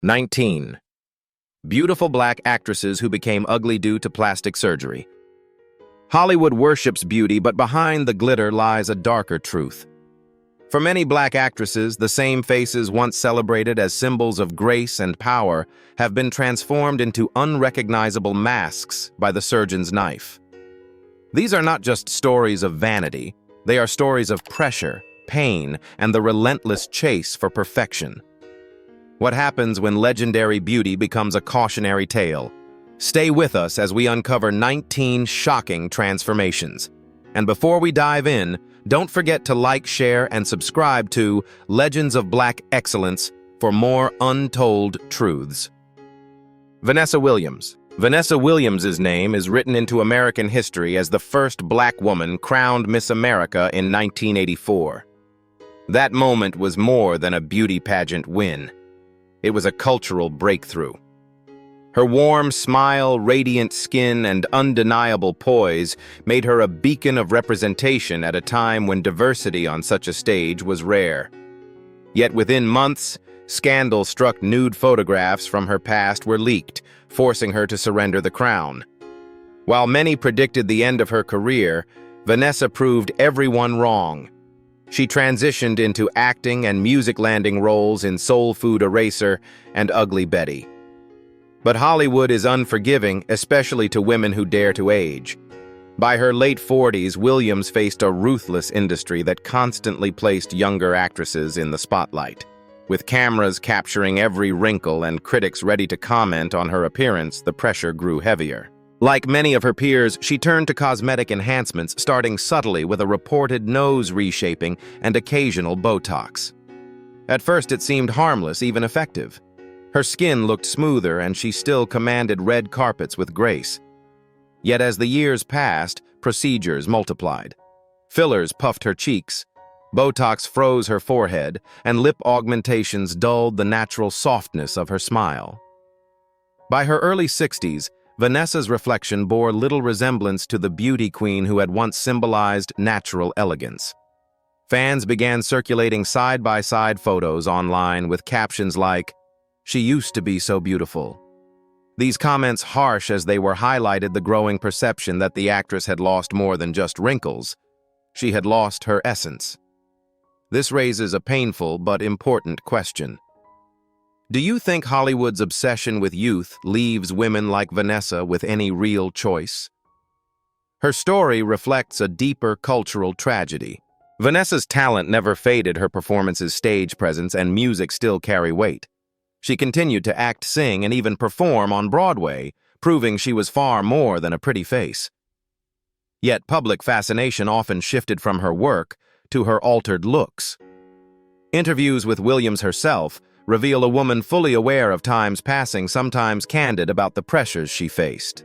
19. Beautiful black actresses who became ugly due to plastic surgery. Hollywood worships beauty, but behind the glitter lies a darker truth. For many black actresses, the same faces once celebrated as symbols of grace and power have been transformed into unrecognizable masks by the surgeon's knife. These are not just stories of vanity, they are stories of pressure, pain, and the relentless chase for perfection. What happens when legendary beauty becomes a cautionary tale? Stay with us as we uncover 19 shocking transformations. And before we dive in, don't forget to like, share, and subscribe to Legends of Black Excellence for more untold truths. Vanessa Williams. Vanessa Williams' name is written into American history as the first black woman crowned Miss America in 1984. That moment was more than a beauty pageant win. It was a cultural breakthrough. Her warm smile, radiant skin, and undeniable poise made her a beacon of representation at a time when diversity on such a stage was rare. Yet within months, scandal-struck nude photographs from her past were leaked, forcing her to surrender the crown. While many predicted the end of her career, Vanessa proved everyone wrong. She transitioned into acting and music landing roles in Soul Food Eraser and Ugly Betty. But Hollywood is unforgiving, especially to women who dare to age. By her late 40s, Williams faced a ruthless industry that constantly placed younger actresses in the spotlight. With cameras capturing every wrinkle and critics ready to comment on her appearance, the pressure grew heavier. Like many of her peers, she turned to cosmetic enhancements, starting subtly with a reported nose reshaping and occasional Botox. At first, it seemed harmless, even effective. Her skin looked smoother, and she still commanded red carpets with grace. Yet as the years passed, procedures multiplied. Fillers puffed her cheeks, Botox froze her forehead, and lip augmentations dulled the natural softness of her smile. By her early 60s, Vanessa's reflection bore little resemblance to the beauty queen who had once symbolized natural elegance. Fans began circulating side-by-side photos online with captions like, "She used to be so beautiful." These comments, harsh as they were, highlighted the growing perception that the actress had lost more than just wrinkles. She had lost her essence. This raises a painful but important question. Do you think Hollywood's obsession with youth leaves women like Vanessa with any real choice? Her story reflects a deeper cultural tragedy. Vanessa's talent never faded, her performances, stage presence, and music still carry weight. She continued to act, sing, and even perform on Broadway, proving she was far more than a pretty face. Yet public fascination often shifted from her work to her altered looks. Interviews with Williams herself reveal a woman fully aware of times passing, sometimes candid about the pressures she faced.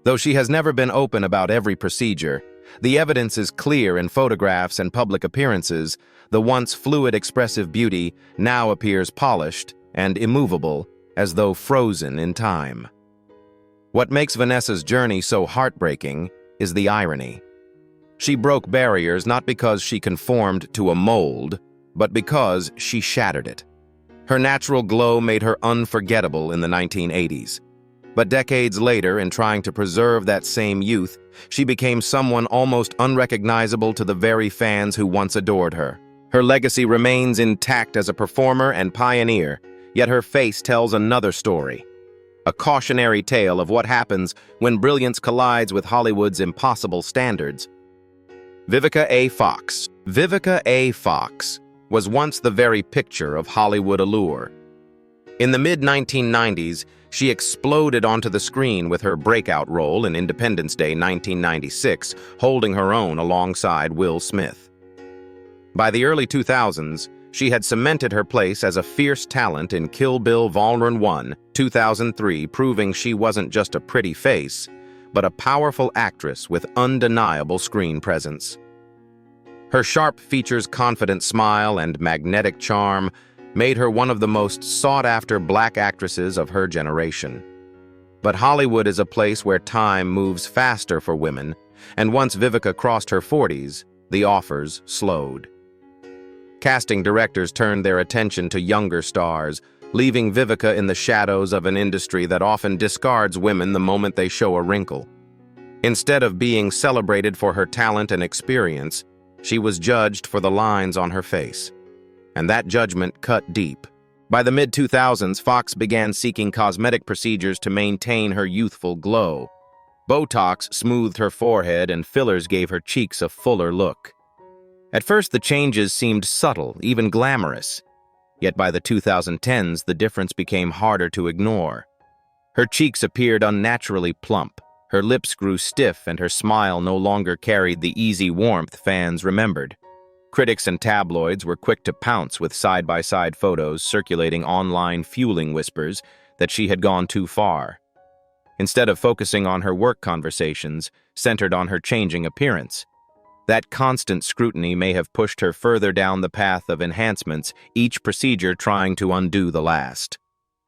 Though she has never been open about every procedure, the evidence is clear in photographs and public appearances. The once fluid, expressive beauty now appears polished and immovable, as though frozen in time. What makes Vanessa's journey so heartbreaking is the irony. She broke barriers not because she conformed to a mold, but because she shattered it. Her natural glow made her unforgettable in the 1980s. But decades later, in trying to preserve that same youth, she became someone almost unrecognizable to the very fans who once adored her. Her legacy remains intact as a performer and pioneer, yet her face tells another story. A cautionary tale of what happens when brilliance collides with Hollywood's impossible standards. Vivica A. Fox. Vivica A. Fox was once the very picture of Hollywood allure. In the mid-1990s, she exploded onto the screen with her breakout role in Independence Day 1996, holding her own alongside Will Smith. By the early 2000s, she had cemented her place as a fierce talent in Kill Bill Vol. 1, 2003, proving she wasn't just a pretty face, but a powerful actress with undeniable screen presence. Her sharp features, confident smile, and magnetic charm made her one of the most sought-after black actresses of her generation. But Hollywood is a place where time moves faster for women, and once Vivica crossed her 40s, the offers slowed. Casting directors turned their attention to younger stars, leaving Vivica in the shadows of an industry that often discards women the moment they show a wrinkle. Instead of being celebrated for her talent and experience, she was judged for the lines on her face. And that judgment cut deep. By the mid-2000s, Fox began seeking cosmetic procedures to maintain her youthful glow. Botox smoothed her forehead and fillers gave her cheeks a fuller look. At first, the changes seemed subtle, even glamorous. Yet by the 2010s, the difference became harder to ignore. Her cheeks appeared unnaturally plump, her lips grew stiff, and her smile no longer carried the easy warmth fans remembered. Critics and tabloids were quick to pounce with side-by-side photos circulating online, fueling whispers that she had gone too far. Instead of focusing on her work conversations, centered on her changing appearance. That constant scrutiny may have pushed her further down the path of enhancements, each procedure trying to undo the last.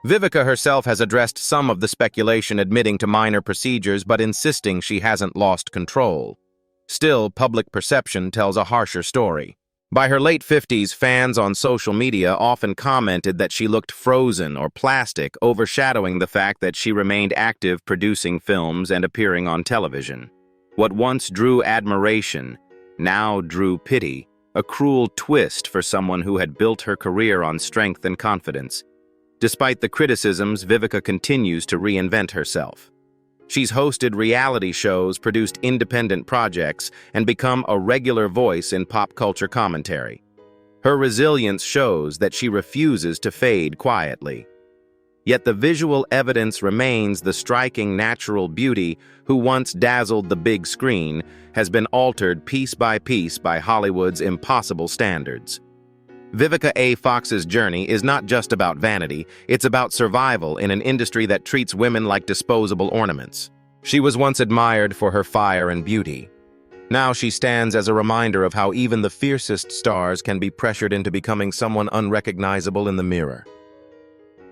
Vivica herself has addressed some of the speculation, admitting to minor procedures but insisting she hasn't lost control. Still, public perception tells a harsher story. By her late 50s, fans on social media often commented that she looked frozen or plastic, overshadowing the fact that she remained active producing films and appearing on television. What once drew admiration now drew pity, a cruel twist for someone who had built her career on strength and confidence. Despite the criticisms, Vivica continues to reinvent herself. She's hosted reality shows, produced independent projects, and become a regular voice in pop culture commentary. Her resilience shows that she refuses to fade quietly. Yet the visual evidence remains. The striking natural beauty who once dazzled the big screen has been altered piece by Hollywood's impossible standards. Vivica A. Fox's journey is not just about vanity, it's about survival in an industry that treats women like disposable ornaments. She was once admired for her fire and beauty. Now she stands as a reminder of how even the fiercest stars can be pressured into becoming someone unrecognizable in the mirror.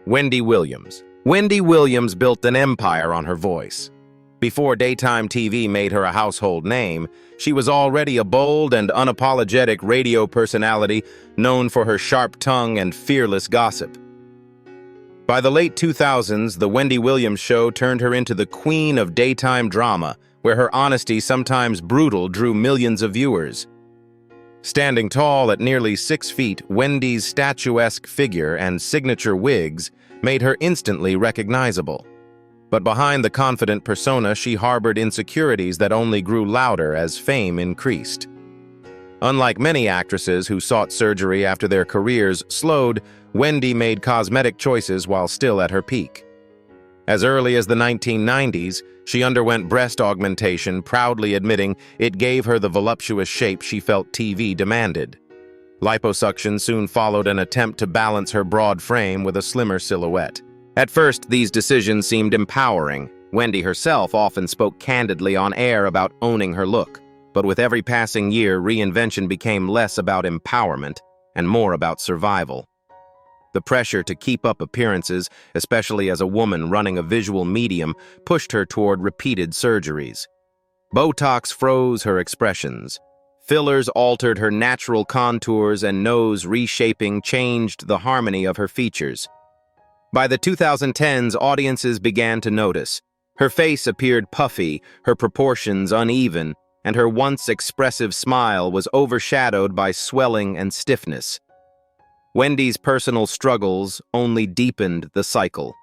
Wendy Williams. Wendy Williams built an empire on her voice. Before daytime TV made her a household name, she was already a bold and unapologetic radio personality known for her sharp tongue and fearless gossip. By the late 2000s, The Wendy Williams Show turned her into the queen of daytime drama, where her honesty, sometimes brutal, drew millions of viewers. Standing tall at nearly 6 feet, Wendy's statuesque figure and signature wigs made her instantly recognizable. But behind the confident persona, she harbored insecurities that only grew louder as fame increased. Unlike many actresses who sought surgery after their careers slowed, Wendy made cosmetic choices while still at her peak. As early as the 1990s, she underwent breast augmentation, proudly admitting it gave her the voluptuous shape she felt TV demanded. Liposuction soon followed an attempt to balance her broad frame with a slimmer silhouette. At first, these decisions seemed empowering. Wendy herself often spoke candidly on air about owning her look. But with every passing year, reinvention became less about empowerment and more about survival. The pressure to keep up appearances, especially as a woman running a visual medium, pushed her toward repeated surgeries. Botox froze her expressions. Fillers altered her natural contours, and nose reshaping changed the harmony of her features. By the 2010s, audiences began to notice. Her face appeared puffy, her proportions uneven, and her once expressive smile was overshadowed by swelling and stiffness. Wendy's personal struggles only deepened the cycle.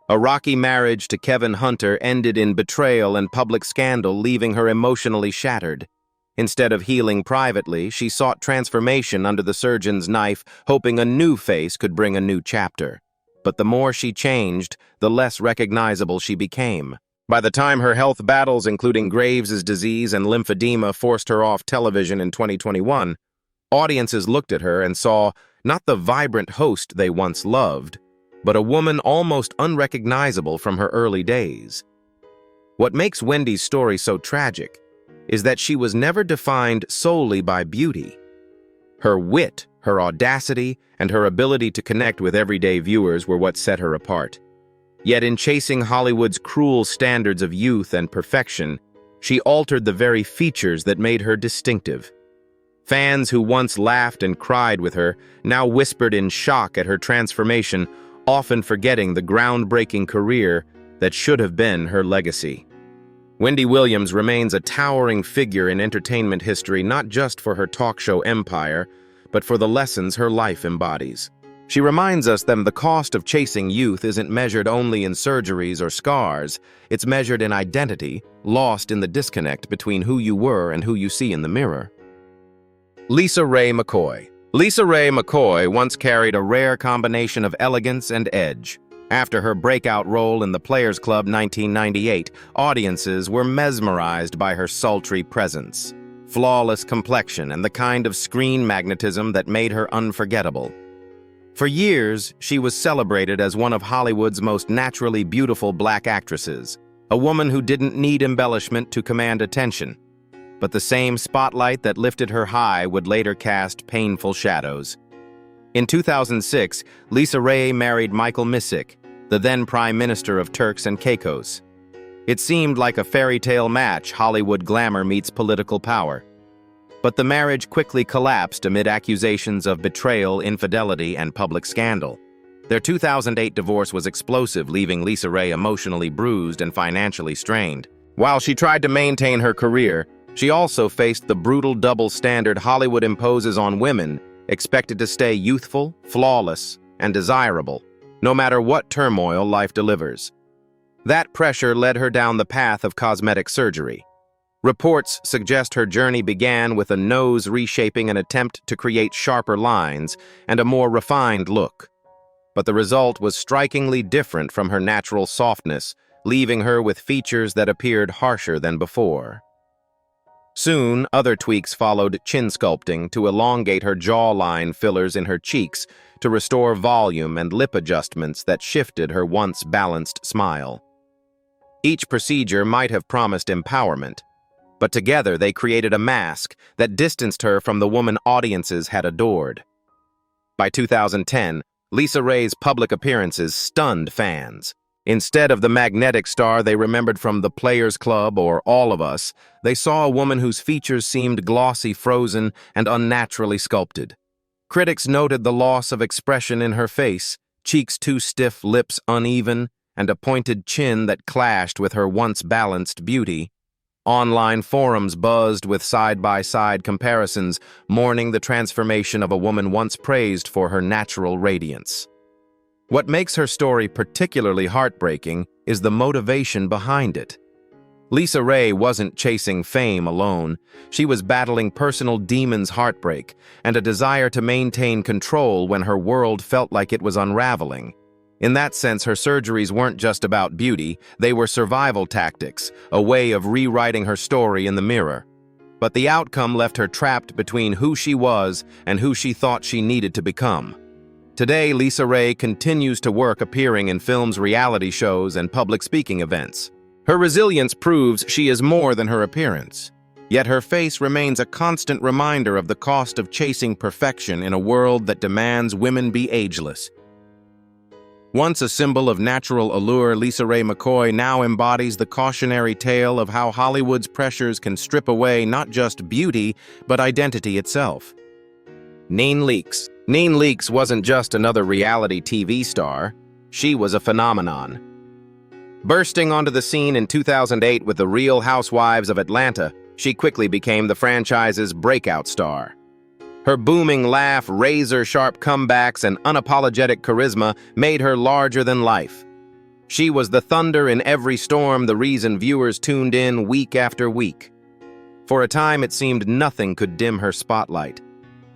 A rocky marriage to Kevin Hunter ended in betrayal and public scandal, leaving her emotionally shattered. Instead of healing privately, she sought transformation under the surgeon's knife, hoping a new face could bring a new chapter. But the more she changed, the less recognizable she became. By the time her health battles, including Graves' disease and lymphedema, forced her off television in 2021, audiences looked at her and saw not the vibrant host they once loved, but a woman almost unrecognizable from her early days. What makes Wendy's story so tragic is that she was never defined solely by beauty. Her wit, her audacity, and her ability to connect with everyday viewers were what set her apart. Yet in chasing Hollywood's cruel standards of youth and perfection, she altered the very features that made her distinctive. Fans who once laughed and cried with her now whispered in shock at her transformation, often forgetting the groundbreaking career that should have been her legacy. Wendy Williams remains a towering figure in entertainment history, not just for her talk show empire, but for the lessons her life embodies. She reminds us that the cost of chasing youth isn't measured only in surgeries or scars. It's measured in identity, lost in the disconnect between who you were and who you see in the mirror. Lisa Ray McCoy. Lisa Ray McCoy once carried a rare combination of elegance and edge. After her breakout role in The Players Club 1998, audiences were mesmerized by her sultry presence, flawless complexion, and the kind of screen magnetism that made her unforgettable. For years, she was celebrated as one of Hollywood's most naturally beautiful black actresses, a woman who didn't need embellishment to command attention. But the same spotlight that lifted her high would later cast painful shadows. In 2006, Lisa Ray married Michael Misick, the then Prime Minister of Turks and Caicos. It seemed like a fairy tale match, Hollywood glamour meets political power. But the marriage quickly collapsed amid accusations of betrayal, infidelity, and public scandal. Their 2008 divorce was explosive, leaving Lisa Ray emotionally bruised and financially strained. While she tried to maintain her career, she also faced the brutal double standard Hollywood imposes on women, expected to stay youthful, flawless, and desirable, no matter what turmoil life delivers. That pressure led her down the path of cosmetic surgery. Reports suggest her journey began with a nose reshaping, an attempt to create sharper lines and a more refined look. But the result was strikingly different from her natural softness, leaving her with features that appeared harsher than before. Soon, other tweaks followed: chin sculpting to elongate her jawline, fillers in her cheeks to restore volume, and lip adjustments that shifted her once balanced smile. Each procedure might have promised empowerment, but together they created a mask that distanced her from the woman audiences had adored. By 2010, Lisa Ray's public appearances stunned fans. Instead of the magnetic star they remembered from The Players Club or All of Us, they saw a woman whose features seemed glossy, frozen, and unnaturally sculpted. Critics noted the loss of expression in her face, cheeks too stiff, lips uneven, and a pointed chin that clashed with her once balanced beauty. Online forums buzzed with side-by-side comparisons, mourning the transformation of a woman once praised for her natural radiance. What makes her story particularly heartbreaking is the motivation behind it. Lisa Ray wasn't chasing fame alone. She was battling personal demons, heartbreak, and a desire to maintain control when her world felt like it was unraveling. In that sense, her surgeries weren't just about beauty, they were survival tactics, a way of rewriting her story in the mirror. But the outcome left her trapped between who she was and who she thought she needed to become. Today, Lisa Ray continues to work, appearing in films, reality shows, and public speaking events. Her resilience proves she is more than her appearance. Yet her face remains a constant reminder of the cost of chasing perfection in a world that demands women be ageless. Once a symbol of natural allure, Lisa Ray McCoy now embodies the cautionary tale of how Hollywood's pressures can strip away not just beauty, but identity itself. Nene Leakes. Nene Leakes wasn't just another reality TV star. She was a phenomenon. Bursting onto the scene in 2008 with The Real Housewives of Atlanta, she quickly became the franchise's breakout star. Her booming laugh, razor-sharp comebacks, and unapologetic charisma made her larger than life. She was the thunder in every storm, the reason viewers tuned in week after week. For a time, it seemed nothing could dim her spotlight.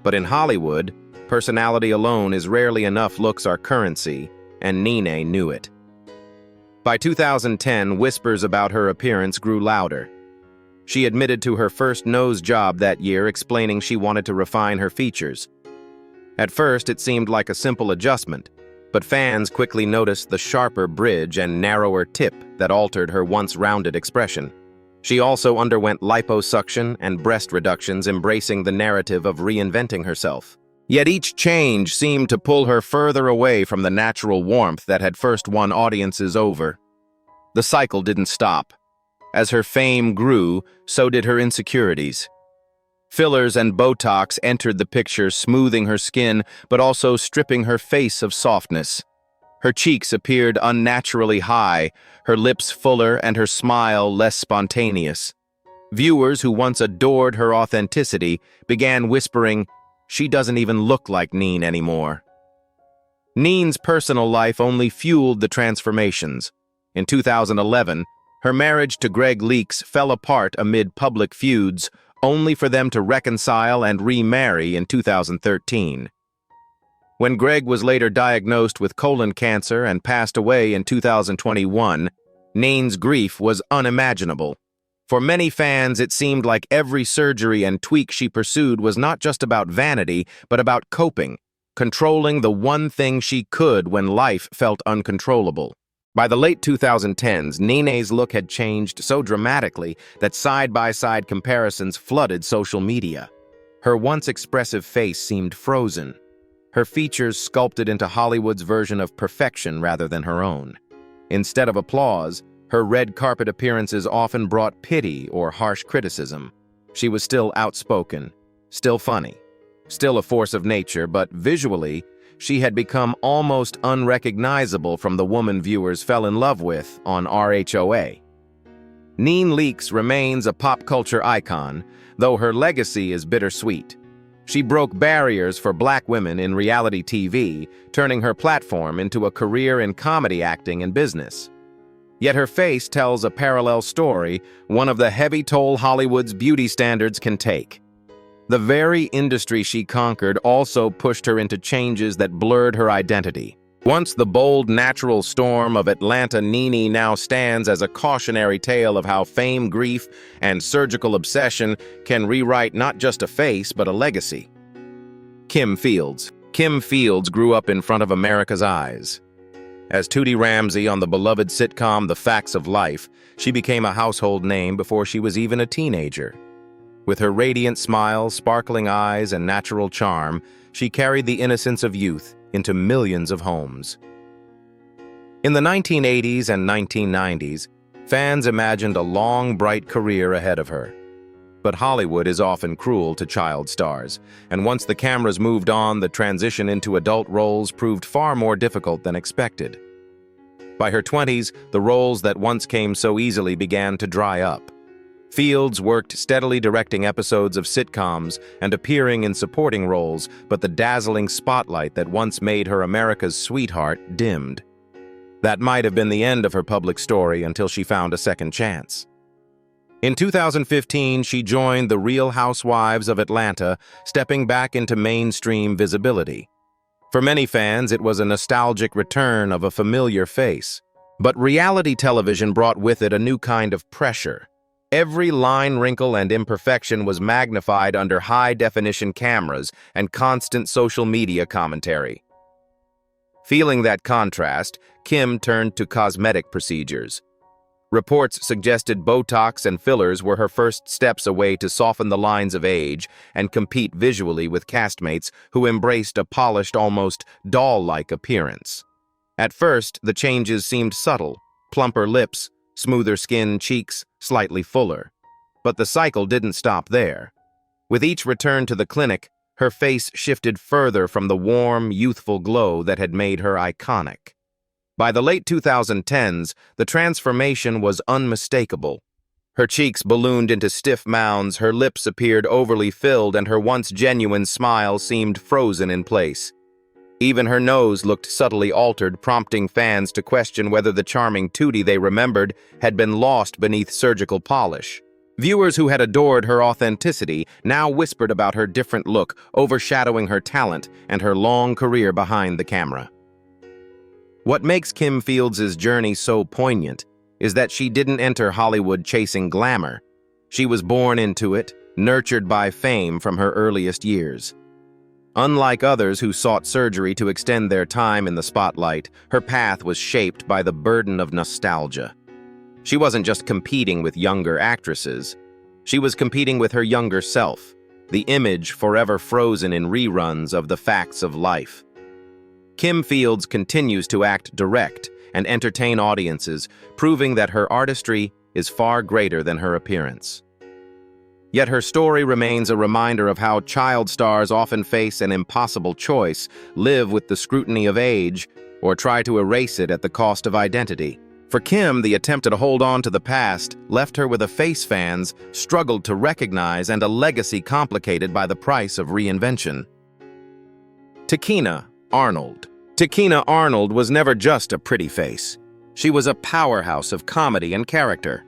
But in Hollywood, personality alone is rarely enough. Looks are currency, and Nene knew it. By 2010, whispers about her appearance grew louder. She admitted to her first nose job that year, explaining she wanted to refine her features. At first, it seemed like a simple adjustment, but fans quickly noticed the sharper bridge and narrower tip that altered her once rounded expression. She also underwent liposuction and breast reductions, embracing the narrative of reinventing herself. Yet each change seemed to pull her further away from the natural warmth that had first won audiences over. The cycle didn't stop. As her fame grew, so did her insecurities. Fillers and Botox entered the picture, smoothing her skin, but also stripping her face of softness. Her cheeks appeared unnaturally high, her lips fuller and her smile less spontaneous. Viewers who once adored her authenticity began whispering, "She doesn't even look like Neen anymore." Neen's personal life only fueled the transformations. In 2011, her marriage to Greg Leakes fell apart amid public feuds, only for them to reconcile and remarry in 2013. When Greg was later diagnosed with colon cancer and passed away in 2021, Neen's grief was unimaginable. For many fans, it seemed like every surgery and tweak she pursued was not just about vanity, but about coping, controlling the one thing she could when life felt uncontrollable. By the late 2010s, Nene's look had changed so dramatically that side-by-side comparisons flooded social media. Her once expressive face seemed frozen, her features sculpted into Hollywood's version of perfection rather than her own. Instead of applause, her red carpet appearances often brought pity or harsh criticism. She was still outspoken, still funny, still a force of nature, but visually, she had become almost unrecognizable from the woman viewers fell in love with on RHOA. Nene Leakes remains a pop culture icon, though her legacy is bittersweet. She broke barriers for Black women in reality TV, turning her platform into a career in comedy acting and business. Yet her face tells a parallel story, one of the heavy toll Hollywood's beauty standards can take. The very industry she conquered also pushed her into changes that blurred her identity. Once the bold, natural storm of Atlanta, Nene now stands as a cautionary tale of how fame, grief, and surgical obsession can rewrite not just a face, but a legacy. Kim Fields. Kim Fields grew up in front of America's eyes. As Tootie Ramsey on the beloved sitcom The Facts of Life, she became a household name before she was even a teenager. With her radiant smile, sparkling eyes, and natural charm, she carried the innocence of youth into millions of homes. In the 1980s and 1990s, fans imagined a long, bright career ahead of her. But Hollywood is often cruel to child stars, and once the cameras moved on, the transition into adult roles proved far more difficult than expected. By her 20s, the roles that once came so easily began to dry up. Fields worked steadily directing episodes of sitcoms and appearing in supporting roles, but the dazzling spotlight that once made her America's sweetheart dimmed. That might have been the end of her public story until she found a second chance. In 2015, she joined the Real Housewives of Atlanta, stepping back into mainstream visibility. For many fans, it was a nostalgic return of a familiar face. But reality television brought with it a new kind of pressure. Every line, wrinkle, and imperfection was magnified under high-definition cameras and constant social media commentary. Feeling that contrast, Kim turned to cosmetic procedures. Reports suggested Botox and fillers were her first steps away to soften the lines of age and compete visually with castmates who embraced a polished, almost doll-like appearance. At first, the changes seemed subtle: plumper lips, smoother skin, cheeks slightly fuller. But the cycle didn't stop there. With each return to the clinic, her face shifted further from the warm, youthful glow that had made her iconic. By the late 2010s, the transformation was unmistakable. Her cheeks ballooned into stiff mounds, her lips appeared overly filled, and her once genuine smile seemed frozen in place. Even her nose looked subtly altered, prompting fans to question whether the charming Tootie they remembered had been lost beneath surgical polish. Viewers who had adored her authenticity now whispered about her different look, overshadowing her talent and her long career behind the camera. What makes Kim Fields' journey so poignant is that she didn't enter Hollywood chasing glamour. She was born into it, nurtured by fame from her earliest years. Unlike others who sought surgery to extend their time in the spotlight, her path was shaped by the burden of nostalgia. She wasn't just competing with younger actresses. She was competing with her younger self, the image forever frozen in reruns of The Facts of Life. Kim Fields continues to act direct and entertain audiences, proving that her artistry is far greater than her appearance. Yet her story remains a reminder of how child stars often face an impossible choice: live with the scrutiny of age or try to erase it at the cost of identity. For Kim, the attempt to hold on to the past left her with a face fans struggled to recognize and a legacy complicated by the price of reinvention. Tichina Arnold. Tichina Arnold was never just a pretty face. She was a powerhouse of comedy and character.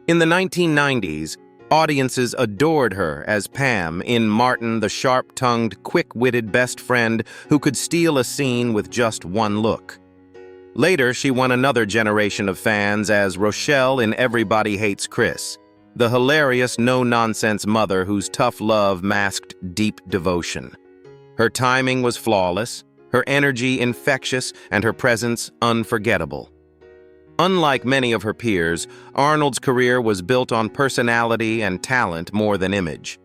In the 1990s, audiences adored her as Pam in Martin, the sharp-tongued, quick-witted best friend who could steal a scene with just one look. Later, she won another generation of fans as Rochelle in Everybody Hates Chris, the hilarious, no-nonsense mother whose tough love masked deep devotion. Her timing was flawless, her energy infectious, and her presence unforgettable. Unlike many of her peers, Arnold's career was built on personality and talent more than image.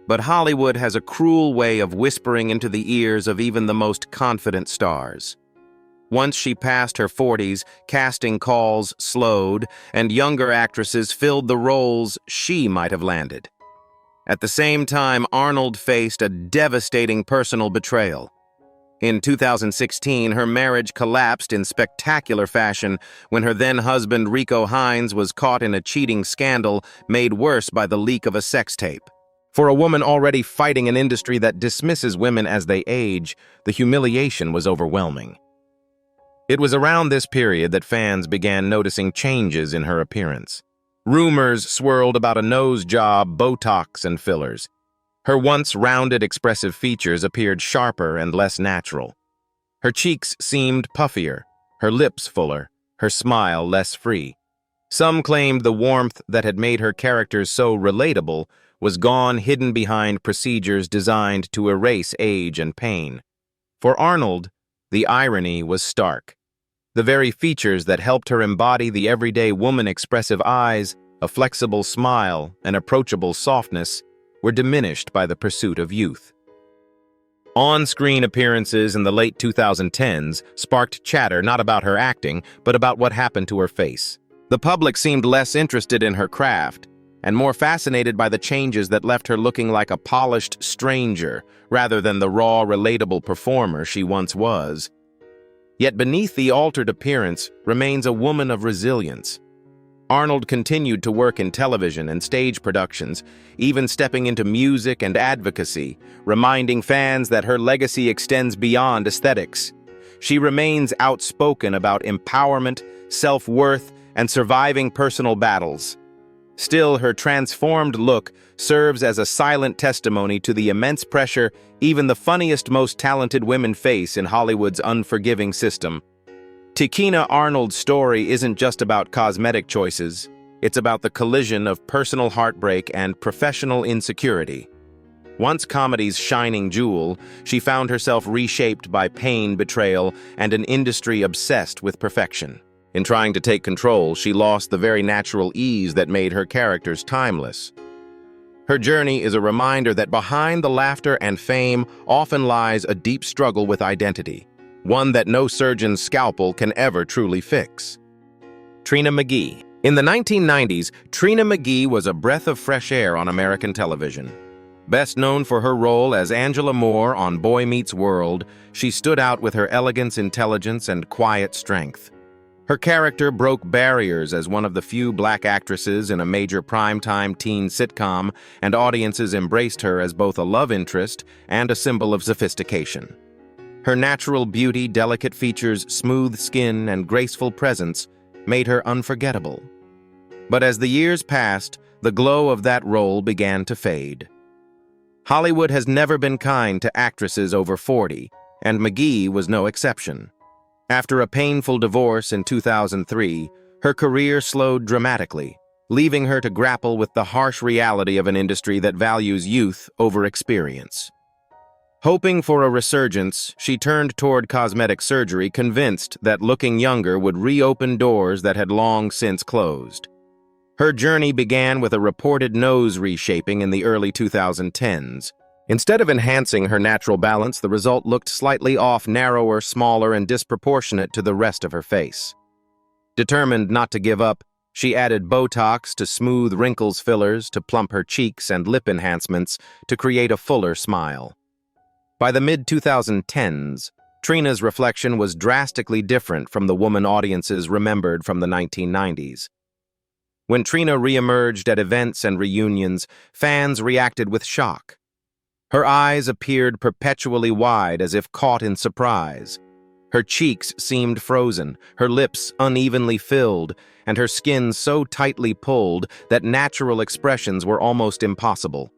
But Hollywood has a cruel way of whispering into the ears of even the most confident stars. Once she passed her 40s, casting calls slowed, and younger actresses filled the roles she might have landed. At the same time, Arnold faced a devastating personal betrayal. In 2016, her marriage collapsed in spectacular fashion when her then-husband Rico Hines was caught in a cheating scandal made worse by the leak of a sex tape. For a woman already fighting an industry that dismisses women as they age, the humiliation was overwhelming. It was around this period that fans began noticing changes in her appearance. Rumors swirled about a nose job, Botox, and fillers. Her once rounded, expressive features appeared sharper and less natural. Her cheeks seemed puffier, her lips fuller, her smile less free. Some claimed the warmth that had made her characters so relatable was gone, hidden behind procedures designed to erase age and pain. For Arnold, the irony was stark. The very features that helped her embody the everyday woman, expressive eyes, a flexible smile, and approachable softness, were diminished by the pursuit of youth. On-screen appearances in the late 2010s sparked chatter not about her acting, but about what happened to her face. The public seemed less interested in her craft, and more fascinated by the changes that left her looking like a polished stranger rather than the raw, relatable performer she once was. Yet beneath the altered appearance remains a woman of resilience. Arnold continued to work in television and stage productions, even stepping into music and advocacy, reminding fans that her legacy extends beyond aesthetics. She remains outspoken about empowerment, self-worth, and surviving personal battles. Still, her transformed look serves as a silent testimony to the immense pressure even the funniest, most talented women face in Hollywood's unforgiving system. Tichina Arnold's story isn't just about cosmetic choices. It's about the collision of personal heartbreak and professional insecurity. Once comedy's shining jewel, she found herself reshaped by pain, betrayal, and an industry obsessed with perfection. In trying to take control, she lost the very natural ease that made her characters timeless. Her journey is a reminder that behind the laughter and fame often lies a deep struggle with identity, one that no surgeon's scalpel can ever truly fix. Trina McGee. In the 1990s, Trina McGee was a breath of fresh air on American television. Best known for her role as Angela Moore on Boy Meets World, she stood out with her elegance, intelligence, and quiet strength. Her character broke barriers as one of the few black actresses in a major primetime teen sitcom, and audiences embraced her as both a love interest and a symbol of sophistication. Her natural beauty, delicate features, smooth skin, and graceful presence made her unforgettable. But as the years passed, the glow of that role began to fade. Hollywood has never been kind to actresses over 40, and McGee was no exception. After a painful divorce in 2003, her career slowed dramatically, leaving her to grapple with the harsh reality of an industry that values youth over experience. Hoping for a resurgence, she turned toward cosmetic surgery, convinced that looking younger would reopen doors that had long since closed. Her journey began with a reported nose reshaping in the early 2010s. Instead of enhancing her natural balance, the result looked slightly off, narrower, smaller, and disproportionate to the rest of her face. Determined not to give up, she added Botox to smooth wrinkles, fillers to plump her cheeks, and lip enhancements to create a fuller smile. By the mid-2010s, Trina's reflection was drastically different from the woman audiences remembered from the 1990s. When Trina re-emerged at events and reunions, fans reacted with shock. Her eyes appeared perpetually wide as if caught in surprise. Her cheeks seemed frozen, her lips unevenly filled, and her skin so tightly pulled that natural expressions were almost impossible.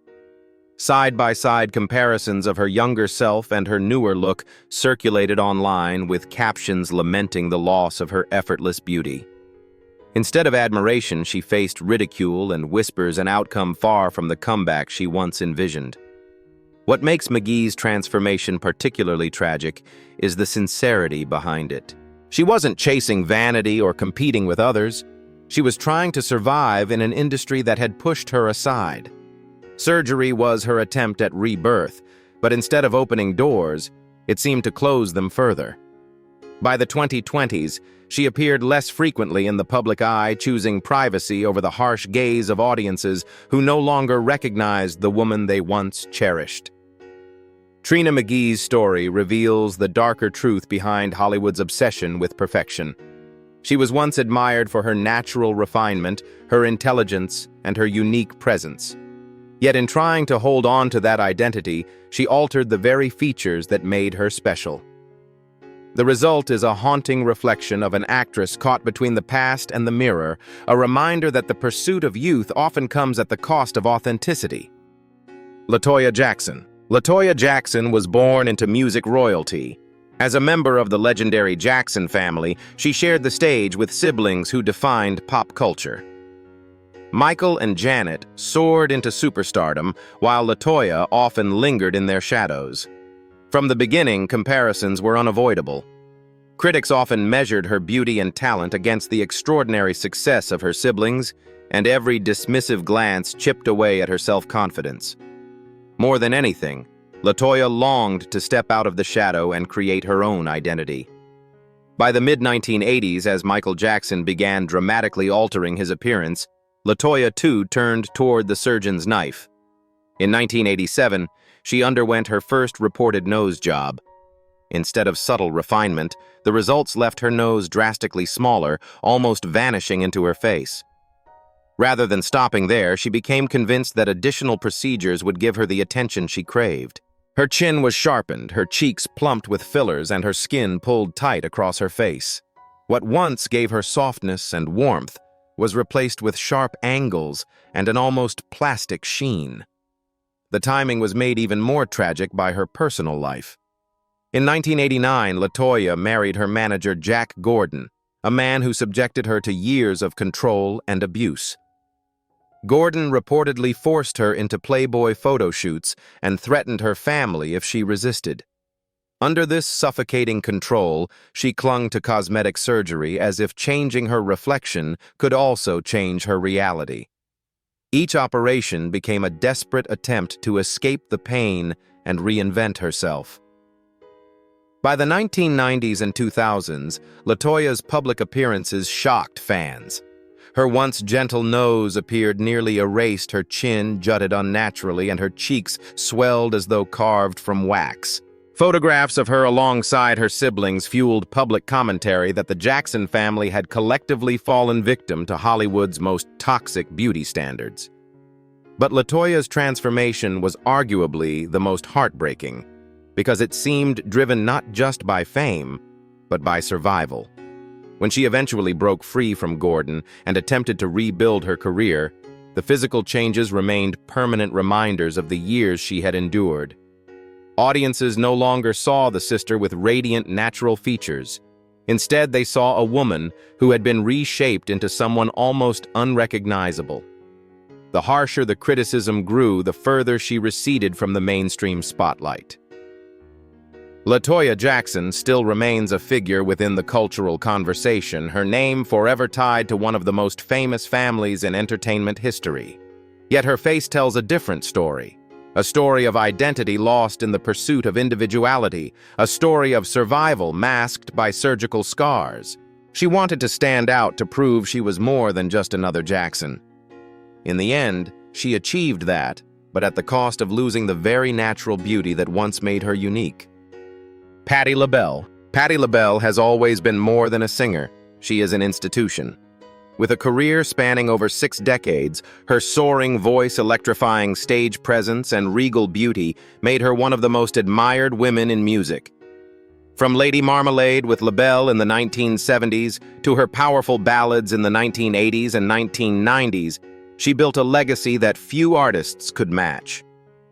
Side-by-side comparisons of her younger self and her newer look circulated online with captions lamenting the loss of her effortless beauty. Instead of admiration, she faced ridicule and whispers an outcome far from the comeback she once envisioned. What makes McGee's transformation particularly tragic is the sincerity behind it. She wasn't chasing vanity or competing with others. She was trying to survive in an industry that had pushed her aside. Surgery was her attempt at rebirth, but instead of opening doors, it seemed to close them further. By the 2020s, she appeared less frequently in the public eye, choosing privacy over the harsh gaze of audiences who no longer recognized the woman they once cherished. Trina McGee's story reveals the darker truth behind Hollywood's obsession with perfection. She was once admired for her natural refinement, her intelligence, and her unique presence. Yet in trying to hold on to that identity, she altered the very features that made her special. The result is a haunting reflection of an actress caught between the past and the mirror, a reminder that the pursuit of youth often comes at the cost of authenticity. LaToya Jackson. LaToya Jackson was born into music royalty. As a member of the legendary Jackson family, she shared the stage with siblings who defined pop culture. Michael and Janet soared into superstardom, while LaToya often lingered in their shadows. From the beginning, comparisons were unavoidable. Critics often measured her beauty and talent against the extraordinary success of her siblings, and every dismissive glance chipped away at her self-confidence. More than anything, LaToya longed to step out of the shadow and create her own identity. By the mid-1980s, as Michael Jackson began dramatically altering his appearance, LaToya too turned toward the surgeon's knife. In 1987, she underwent her first reported nose job. Instead of subtle refinement, the results left her nose drastically smaller, almost vanishing into her face. Rather than stopping there, she became convinced that additional procedures would give her the attention she craved. Her chin was sharpened, her cheeks plumped with fillers, and her skin pulled tight across her face. What once gave her softness and warmth was replaced with sharp angles and an almost plastic sheen. The timing was made even more tragic by her personal life. In 1989, LaToya married her manager Jack Gordon, a man who subjected her to years of control and abuse. Gordon reportedly forced her into Playboy photo shoots and threatened her family if she resisted. Under this suffocating control, she clung to cosmetic surgery as if changing her reflection could also change her reality. Each operation became a desperate attempt to escape the pain and reinvent herself. By the 1990s and 2000s, LaToya's public appearances shocked fans. Her once gentle nose appeared nearly erased, her chin jutted unnaturally, and her cheeks swelled as though carved from wax. Photographs of her alongside her siblings fueled public commentary that the Jackson family had collectively fallen victim to Hollywood's most toxic beauty standards. But LaToya's transformation was arguably the most heartbreaking, because it seemed driven not just by fame, but by survival. When she eventually broke free from Gordon and attempted to rebuild her career, the physical changes remained permanent reminders of the years she had endured. Audiences no longer saw the sister with radiant, natural features. Instead, they saw a woman who had been reshaped into someone almost unrecognizable. The harsher the criticism grew, the further she receded from the mainstream spotlight. LaToya Jackson still remains a figure within the cultural conversation, her name forever tied to one of the most famous families in entertainment history. Yet her face tells a different story. A story of identity lost in the pursuit of individuality, a story of survival masked by surgical scars. She wanted to stand out to prove she was more than just another Jackson. In the end, she achieved that, but at the cost of losing the very natural beauty that once made her unique. Patti LaBelle. Patti LaBelle has always been more than a singer. She is an institution. With a career spanning over 6 decades, her soaring voice, electrifying stage presence, and regal beauty made her one of the most admired women in music. From Lady Marmalade with LaBelle in the 1970s to her powerful ballads in the 1980s and 1990s, she built a legacy that few artists could match.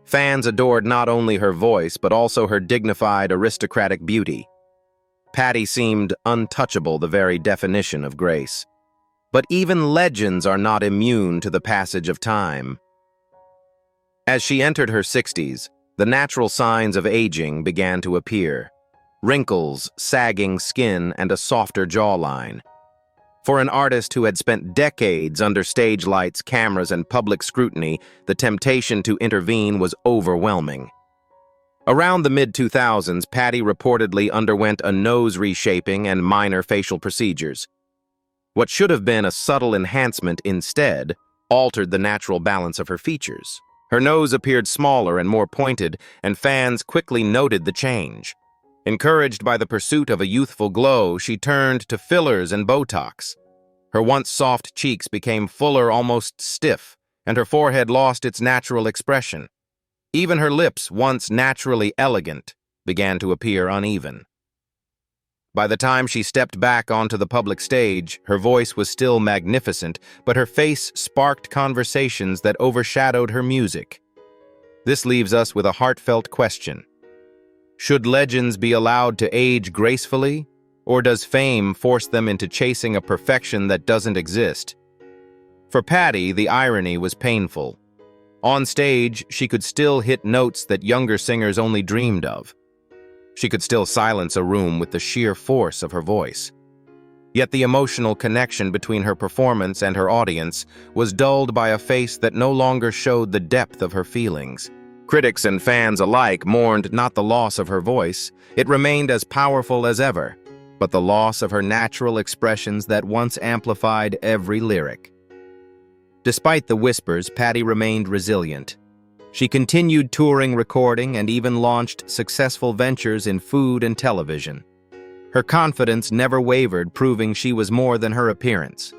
Fans adored not only her voice, but also her dignified, aristocratic beauty. Patti seemed untouchable, the very definition of grace. But even legends are not immune to the passage of time. As she entered her 60s, the natural signs of aging began to appear. Wrinkles, sagging skin, and a softer jawline. For an artist who had spent decades under stage lights, cameras, and public scrutiny, the temptation to intervene was overwhelming. Around the mid-2000s, Patti reportedly underwent a nose reshaping and minor facial procedures. What should have been a subtle enhancement instead altered the natural balance of her features. Her nose appeared smaller and more pointed, and fans quickly noted the change. Encouraged by the pursuit of a youthful glow, she turned to fillers and Botox. Her once soft cheeks became fuller, almost stiff, and her forehead lost its natural expression. Even her lips, once naturally elegant, began to appear uneven. By the time she stepped back onto the public stage, her voice was still magnificent, but her face sparked conversations that overshadowed her music. This leaves us with a heartfelt question. Should legends be allowed to age gracefully, or does fame force them into chasing a perfection that doesn't exist? For Patti, the irony was painful. On stage, she could still hit notes that younger singers only dreamed of. She could still silence a room with the sheer force of her voice. Yet the emotional connection between her performance and her audience was dulled by a face that no longer showed the depth of her feelings. Critics and fans alike mourned not the loss of her voice. It remained as powerful as ever, but the loss of her natural expressions that once amplified every lyric. Despite the whispers, Patti remained resilient. She continued touring, recording, and even launched successful ventures in food and television. Her confidence never wavered, proving she was more than her appearance.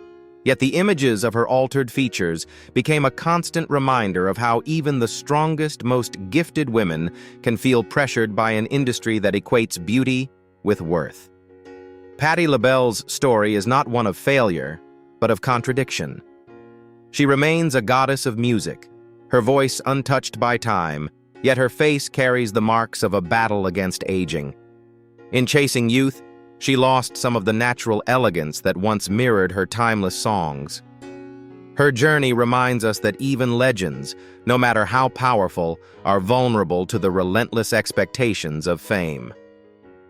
Yet the images of her altered features became a constant reminder of how even the strongest, most gifted women can feel pressured by an industry that equates beauty with worth. Patti LaBelle's story is not one of failure, but of contradiction. She remains a goddess of music, her voice untouched by time, yet her face carries the marks of a battle against aging. In chasing youth, she lost some of the natural elegance that once mirrored her timeless songs. Her journey reminds us that even legends, no matter how powerful, are vulnerable to the relentless expectations of fame.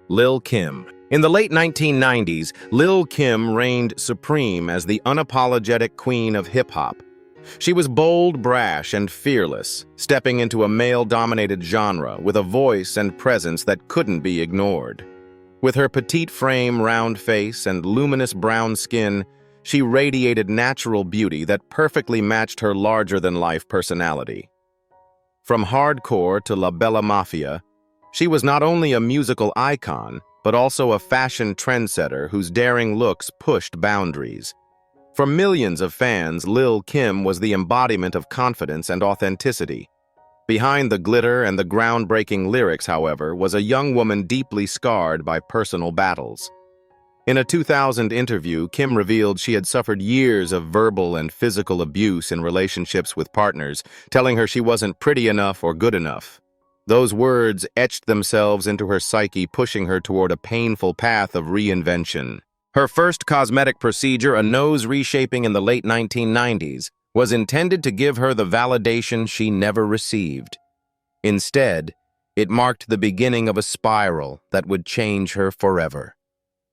Lil' Kim. In the late 1990s, Lil' Kim reigned supreme as the unapologetic queen of hip-hop. She was bold, brash, and fearless, stepping into a male-dominated genre with a voice and presence that couldn't be ignored. With her petite frame, round face, and luminous brown skin, she radiated natural beauty that perfectly matched her larger-than-life personality. From hardcore to La Bella Mafia, she was not only a musical icon, but also a fashion trendsetter whose daring looks pushed boundaries. For millions of fans, Lil' Kim was the embodiment of confidence and authenticity. Behind the glitter and the groundbreaking lyrics, however, was a young woman deeply scarred by personal battles. In a 2000 interview, Kim revealed she had suffered years of verbal and physical abuse in relationships with partners, telling her she wasn't pretty enough or good enough. Those words etched themselves into her psyche, pushing her toward a painful path of reinvention. Her first cosmetic procedure, a nose reshaping in the late 1990s, was intended to give her the validation she never received. Instead, it marked the beginning of a spiral that would change her forever.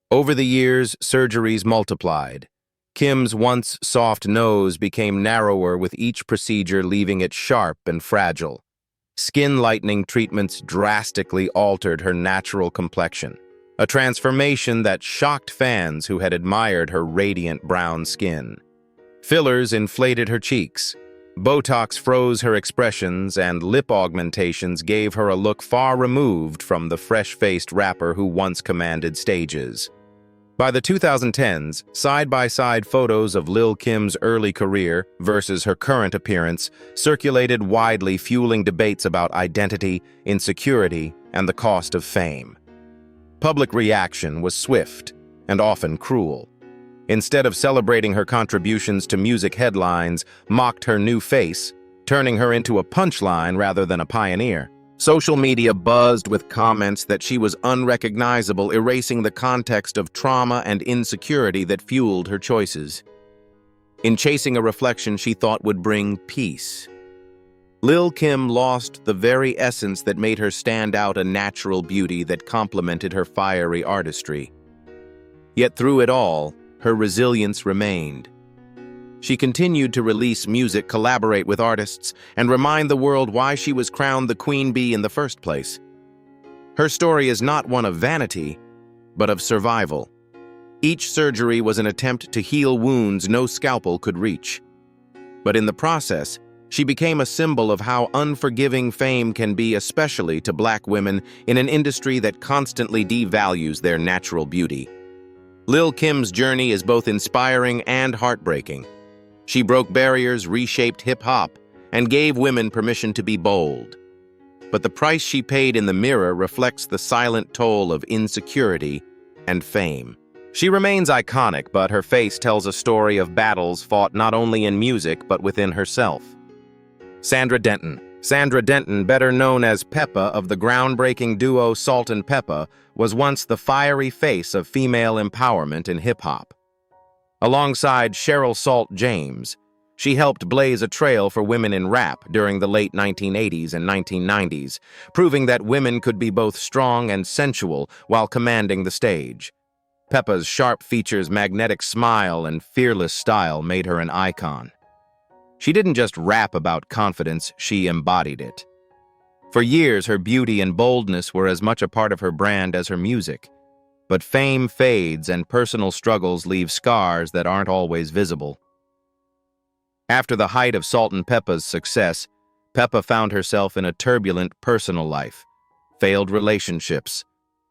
Over the years, surgeries multiplied. Kim's once soft nose became narrower with each procedure, leaving it sharp and fragile. Skin lightening treatments drastically altered her natural complexion, a transformation that shocked fans who had admired her radiant brown skin. Fillers inflated her cheeks, Botox froze her expressions, and lip augmentations gave her a look far removed from the fresh-faced rapper who once commanded stages. By the 2010s, side-by-side photos of Lil' Kim's early career versus her current appearance circulated widely, fueling debates about identity, insecurity, and the cost of fame. Public reaction was swift and often cruel. Instead of celebrating her contributions to music, headlines mocked her new face, turning her into a punchline rather than a pioneer. Social media buzzed with comments that she was unrecognizable, erasing the context of trauma and insecurity that fueled her choices. In chasing a reflection she thought would bring peace, Lil' Kim lost the very essence that made her stand out, a natural beauty that complemented her fiery artistry. Yet through it all, her resilience remained. She continued to release music, collaborate with artists, and remind the world why she was crowned the Queen Bee in the first place. Her story is not one of vanity, but of survival. Each surgery was an attempt to heal wounds no scalpel could reach. But in the process, she became a symbol of how unforgiving fame can be, especially to Black women in an industry that constantly devalues their natural beauty. Lil' Kim's journey is both inspiring and heartbreaking. She broke barriers, reshaped hip-hop, and gave women permission to be bold. But the price she paid in the mirror reflects the silent toll of insecurity and fame. She remains iconic, but her face tells a story of battles fought not only in music but within herself. Sandra Denton. Sandra Denton, better known as Peppa of the groundbreaking duo Salt and Peppa, was once the fiery face of female empowerment in hip-hop. Alongside Cheryl Salt James, she helped blaze a trail for women in rap during the late 1980s and 1990s, proving that women could be both strong and sensual while commanding the stage. Peppa's sharp features, magnetic smile, and fearless style made her an icon. She didn't just rap about confidence, she embodied it. For years, her beauty and boldness were as much a part of her brand as her music. But fame fades and personal struggles leave scars that aren't always visible. After the height of Salt and Peppa's success, Peppa found herself in a turbulent personal life, failed relationships,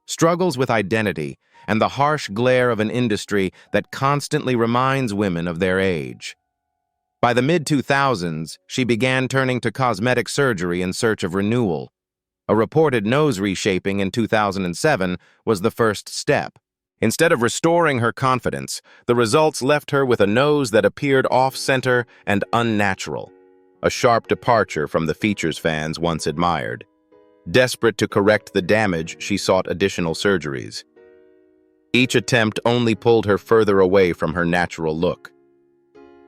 struggles with identity, and the harsh glare of an industry that constantly reminds women of their age. By the mid-2000s, she began turning to cosmetic surgery in search of renewal. A reported nose reshaping in 2007 was the first step. Instead of restoring her confidence, the results left her with a nose that appeared off-center and unnatural, a sharp departure from the features fans once admired. Desperate to correct the damage, she sought additional surgeries. Each attempt only pulled her further away from her natural look.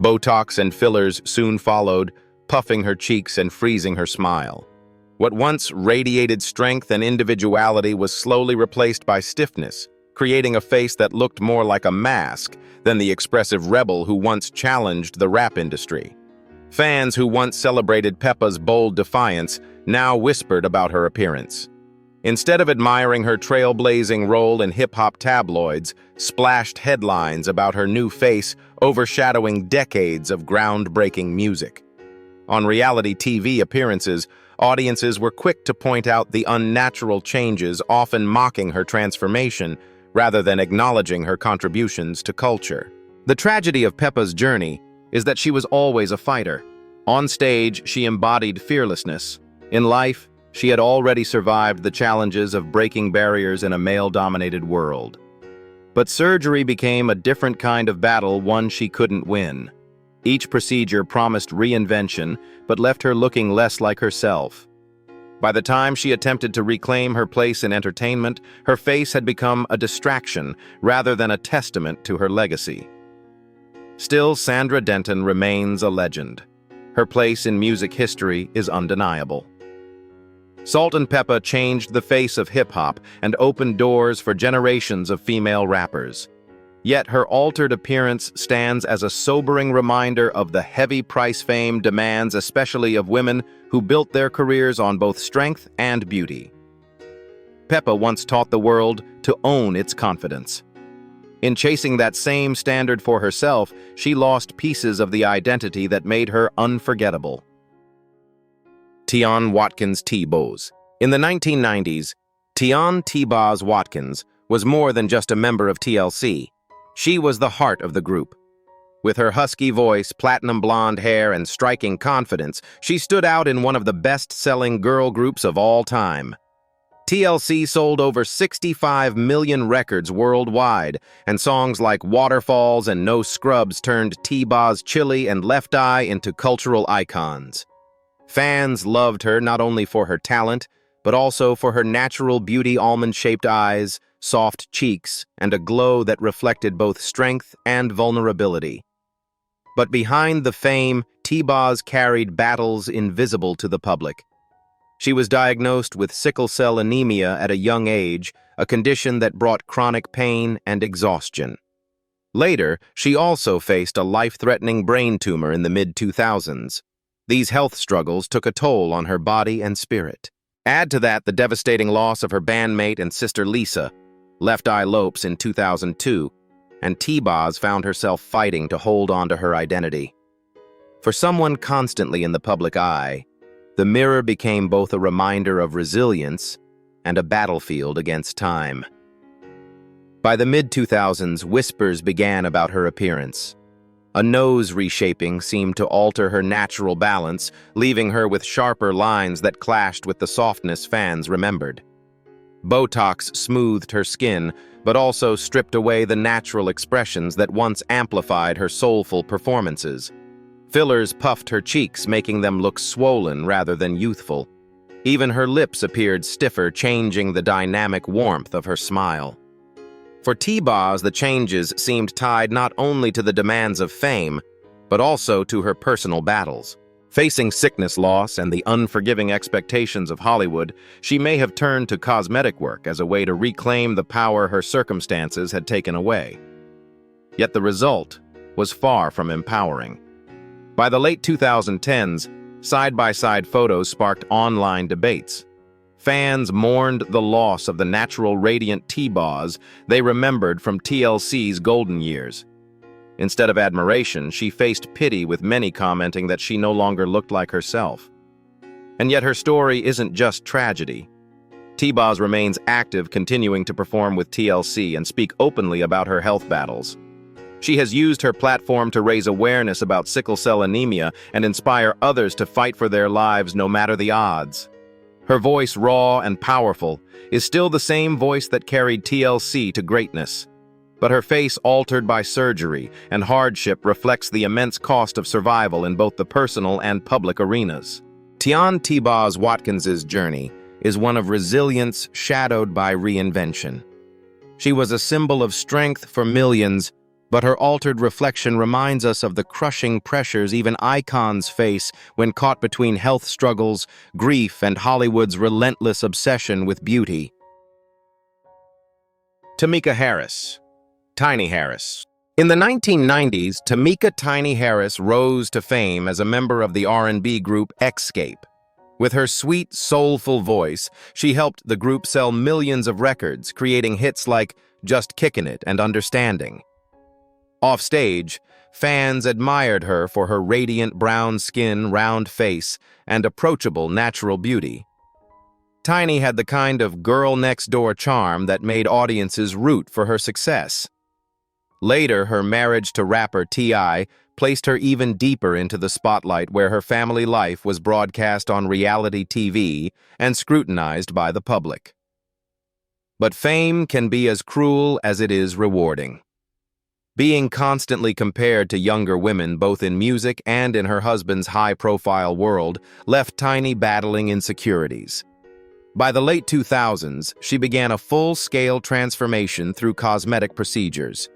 Botox and fillers soon followed, puffing her cheeks and freezing her smile. What once radiated strength and individuality was slowly replaced by stiffness, creating a face that looked more like a mask than the expressive rebel who once challenged the rap industry. Fans who once celebrated Peppa's bold defiance now whispered about her appearance. Instead of admiring her trailblazing role in hip-hop tabloids, splashed headlines about her new face overshadowing decades of groundbreaking music. On reality TV appearances, audiences were quick to point out the unnatural changes, often mocking her transformation rather than acknowledging her contributions to culture. The tragedy of Peppa's journey is that she was always a fighter. On stage, she embodied fearlessness. In life, she had already survived the challenges of breaking barriers in a male-dominated world. But surgery became a different kind of battle, one she couldn't win. Each procedure promised reinvention, but left her looking less like herself. By the time she attempted to reclaim her place in entertainment, her face had become a distraction rather than a testament to her legacy. Still, Sandra Denton remains a legend. Her place in music history is undeniable. Salt and Peppa changed the face of hip-hop and opened doors for generations of female rappers. Yet her altered appearance stands as a sobering reminder of the heavy price fame demands, especially of women who built their careers on both strength and beauty. Peppa once taught the world to own its confidence. In chasing that same standard for herself, she lost pieces of the identity that made her unforgettable. Tian Watkins T-Boz. In the 1990s, Tian T-Boz Watkins was more than just a member of TLC. She was the heart of the group. With her husky voice, platinum blonde hair, and striking confidence, she stood out in one of the best-selling girl groups of all time. TLC sold over 65 million records worldwide, and songs like Waterfalls and No Scrubs turned T-Boz Chili and Left Eye into cultural icons. Fans loved her not only for her talent, but also for her natural beauty, almond-shaped eyes, soft cheeks, and a glow that reflected both strength and vulnerability. But behind the fame, T-Boz carried battles invisible to the public. She was diagnosed with sickle cell anemia at a young age, a condition that brought chronic pain and exhaustion. Later, she also faced a life-threatening brain tumor in the mid-2000s. These health struggles took a toll on her body and spirit. Add to that the devastating loss of her bandmate and sister Lisa, Left Eye Lopes, in 2002, and T-Boz found herself fighting to hold on to her identity. For someone constantly in the public eye, the mirror became both a reminder of resilience and a battlefield against time. By the mid-2000s, whispers began about her appearance. A nose reshaping seemed to alter her natural balance, leaving her with sharper lines that clashed with the softness fans remembered. Botox smoothed her skin, but also stripped away the natural expressions that once amplified her soulful performances. Fillers puffed her cheeks, making them look swollen rather than youthful. Even her lips appeared stiffer, changing the dynamic warmth of her smile. For T-Boz, the changes seemed tied not only to the demands of fame, but also to her personal battles. Facing sickness, loss, and the unforgiving expectations of Hollywood, she may have turned to cosmetic work as a way to reclaim the power her circumstances had taken away. Yet the result was far from empowering. By the late 2010s, side-by-side photos sparked online debates. Fans mourned the loss of the natural, radiant T-Boz they remembered from TLC's golden years. Instead of admiration, she faced pity, with many commenting that she no longer looked like herself. And yet her story isn't just tragedy. T-Boz remains active, continuing to perform with TLC and speak openly about her health battles. She has used her platform to raise awareness about sickle cell anemia and inspire others to fight for their lives no matter the odds. Her voice, raw and powerful, is still the same voice that carried TLC to greatness. But her face, altered by surgery and hardship, reflects the immense cost of survival in both the personal and public arenas. Tian T-Boz Watkins's journey is one of resilience shadowed by reinvention. She was a symbol of strength for millions, but her altered reflection reminds us of the crushing pressures even icons face when caught between health struggles, grief, and Hollywood's relentless obsession with beauty. Tamika Harris. Tiny Harris. In the 1990s, Tamika "Tiny" Harris rose to fame as a member of the R&B group Xscape. With her sweet, soulful voice, she helped the group sell millions of records, creating hits like Just Kickin' It and Understanding. Offstage, fans admired her for her radiant brown skin, round face, and approachable natural beauty. Tiny had the kind of girl-next-door charm that made audiences root for her success. Later, her marriage to rapper T.I. placed her even deeper into the spotlight, where her family life was broadcast on reality TV and scrutinized by the public. But fame can be as cruel as it is rewarding. Being constantly compared to younger women, both in music and in her husband's high-profile world, left Tiny battling insecurities. By the late 2000s, she began a full-scale transformation through cosmetic procedures.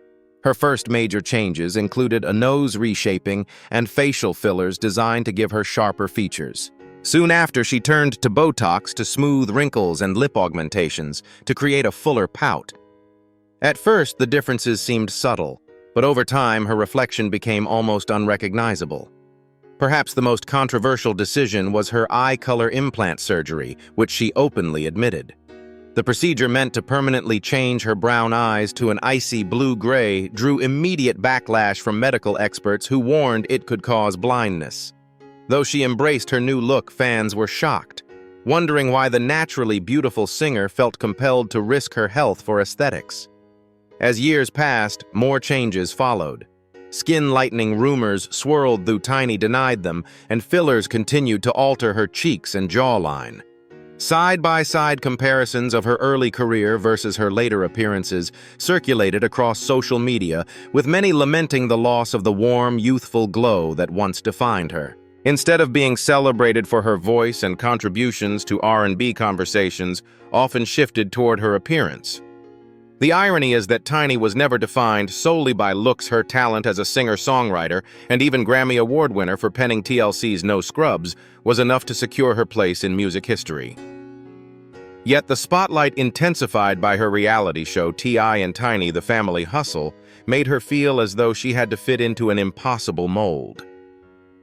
Her first major changes included a nose reshaping and facial fillers designed to give her sharper features. Soon after, she turned to Botox to smooth wrinkles and lip augmentations to create a fuller pout. At first, the differences seemed subtle, but over time, her reflection became almost unrecognizable. Perhaps the most controversial decision was her eye color implant surgery, which she openly admitted. The procedure, meant to permanently change her brown eyes to an icy blue-gray, drew immediate backlash from medical experts who warned it could cause blindness. Though she embraced her new look, fans were shocked, wondering why the naturally beautiful singer felt compelled to risk her health for aesthetics. As years passed, more changes followed. Skin-lightening rumors swirled though Tiny denied them, and fillers continued to alter her cheeks and jawline. Side-by-side comparisons of her early career versus her later appearances circulated across social media, with many lamenting the loss of the warm, youthful glow that once defined her. Instead of being celebrated for her voice and contributions to R&B conversations, often shifted toward her appearance. The irony is that Tiny was never defined solely by looks. Her talent as a singer-songwriter, and even Grammy Award winner for penning TLC's No Scrubs, was enough to secure her place in music history. Yet the spotlight, intensified by her reality show T.I. and Tiny: The Family Hustle, made her feel as though she had to fit into an impossible mold.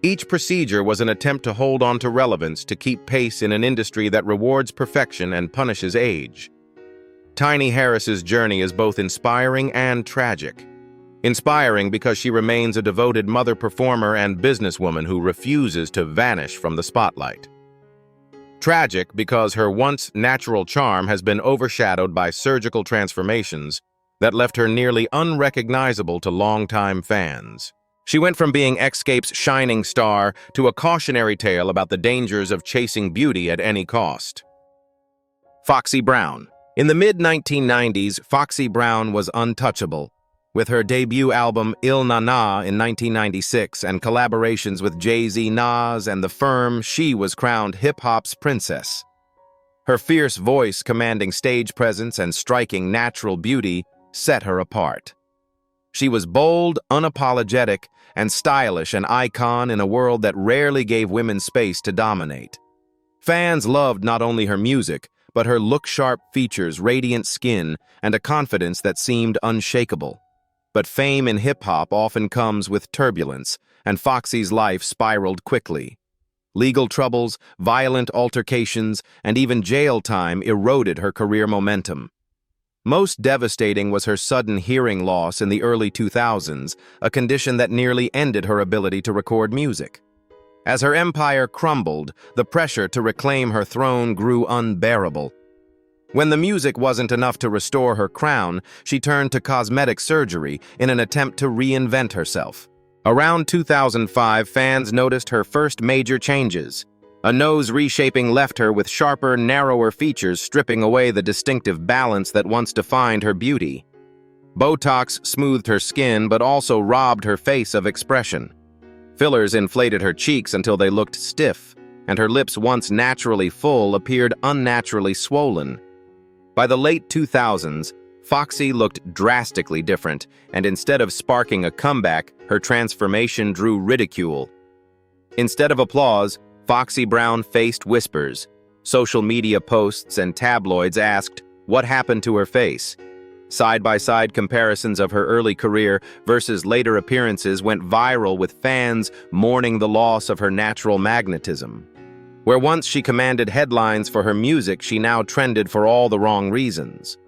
Each procedure was an attempt to hold on to relevance, to keep pace in an industry that rewards perfection and punishes age. Tiny Harris's journey is both inspiring and tragic. Inspiring because she remains a devoted mother, performer, and businesswoman who refuses to vanish from the spotlight. Tragic because her once natural charm has been overshadowed by surgical transformations that left her nearly unrecognizable to longtime fans. She went from being Xscape's shining star to a cautionary tale about the dangers of chasing beauty at any cost. Foxy Brown. In the mid-1990s, Foxy Brown was untouchable. With her debut album Il Na Na in 1996 and collaborations with Jay-Z, Nas, and The Firm, she was crowned hip-hop's princess. Her fierce voice, commanding stage presence, and striking natural beauty set her apart. She was bold, unapologetic, and stylish, an icon in a world that rarely gave women space to dominate. Fans loved not only her music, but her look-sharp features, radiant skin, and a confidence that seemed unshakable. But fame in hip-hop often comes with turbulence, and Foxy's life spiraled quickly. Legal troubles, violent altercations, and even jail time eroded her career momentum. Most devastating was her sudden hearing loss in the early 2000s, a condition that nearly ended her ability to record music. As her empire crumbled, the pressure to reclaim her throne grew unbearable. When the music wasn't enough to restore her crown, she turned to cosmetic surgery in an attempt to reinvent herself. Around 2005, fans noticed her first major changes. A nose reshaping left her with sharper, narrower features, stripping away the distinctive balance that once defined her beauty. Botox smoothed her skin but also robbed her face of expression. Fillers inflated her cheeks until they looked stiff, and her lips, once naturally full, appeared unnaturally swollen. By the late 2000s, Foxy looked drastically different, and instead of sparking a comeback, her transformation drew ridicule. Instead of applause, Foxy Brown faced whispers. Social media posts and tabloids asked, "What happened to her face?" Side-by-side comparisons of her early career versus later appearances went viral, with fans mourning the loss of her natural magnetism. Where once she commanded headlines for her music, she now trended for all the wrong reasons.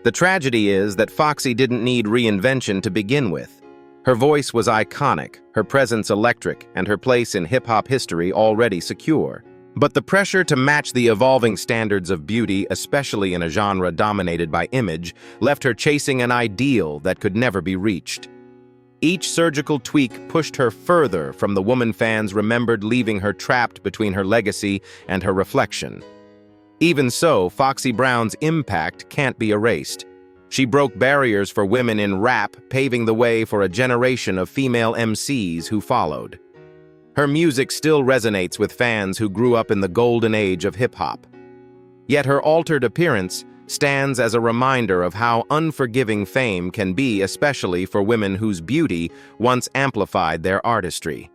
The tragedy is that Foxy didn't need reinvention to begin with. Her voice was iconic, her presence electric, and her place in hip-hop history already secure. But the pressure to match the evolving standards of beauty, especially in a genre dominated by image, left her chasing an ideal that could never be reached. Each surgical tweak pushed her further from the woman fans remembered, leaving her trapped between her legacy and her reflection. Even so, Foxy Brown's impact can't be erased. She broke barriers for women in rap, paving the way for a generation of female MCs who followed. Her music still resonates with fans who grew up in the golden age of hip-hop. Yet her altered appearance stands as a reminder of how unforgiving fame can be, especially for women whose beauty once amplified their artistry.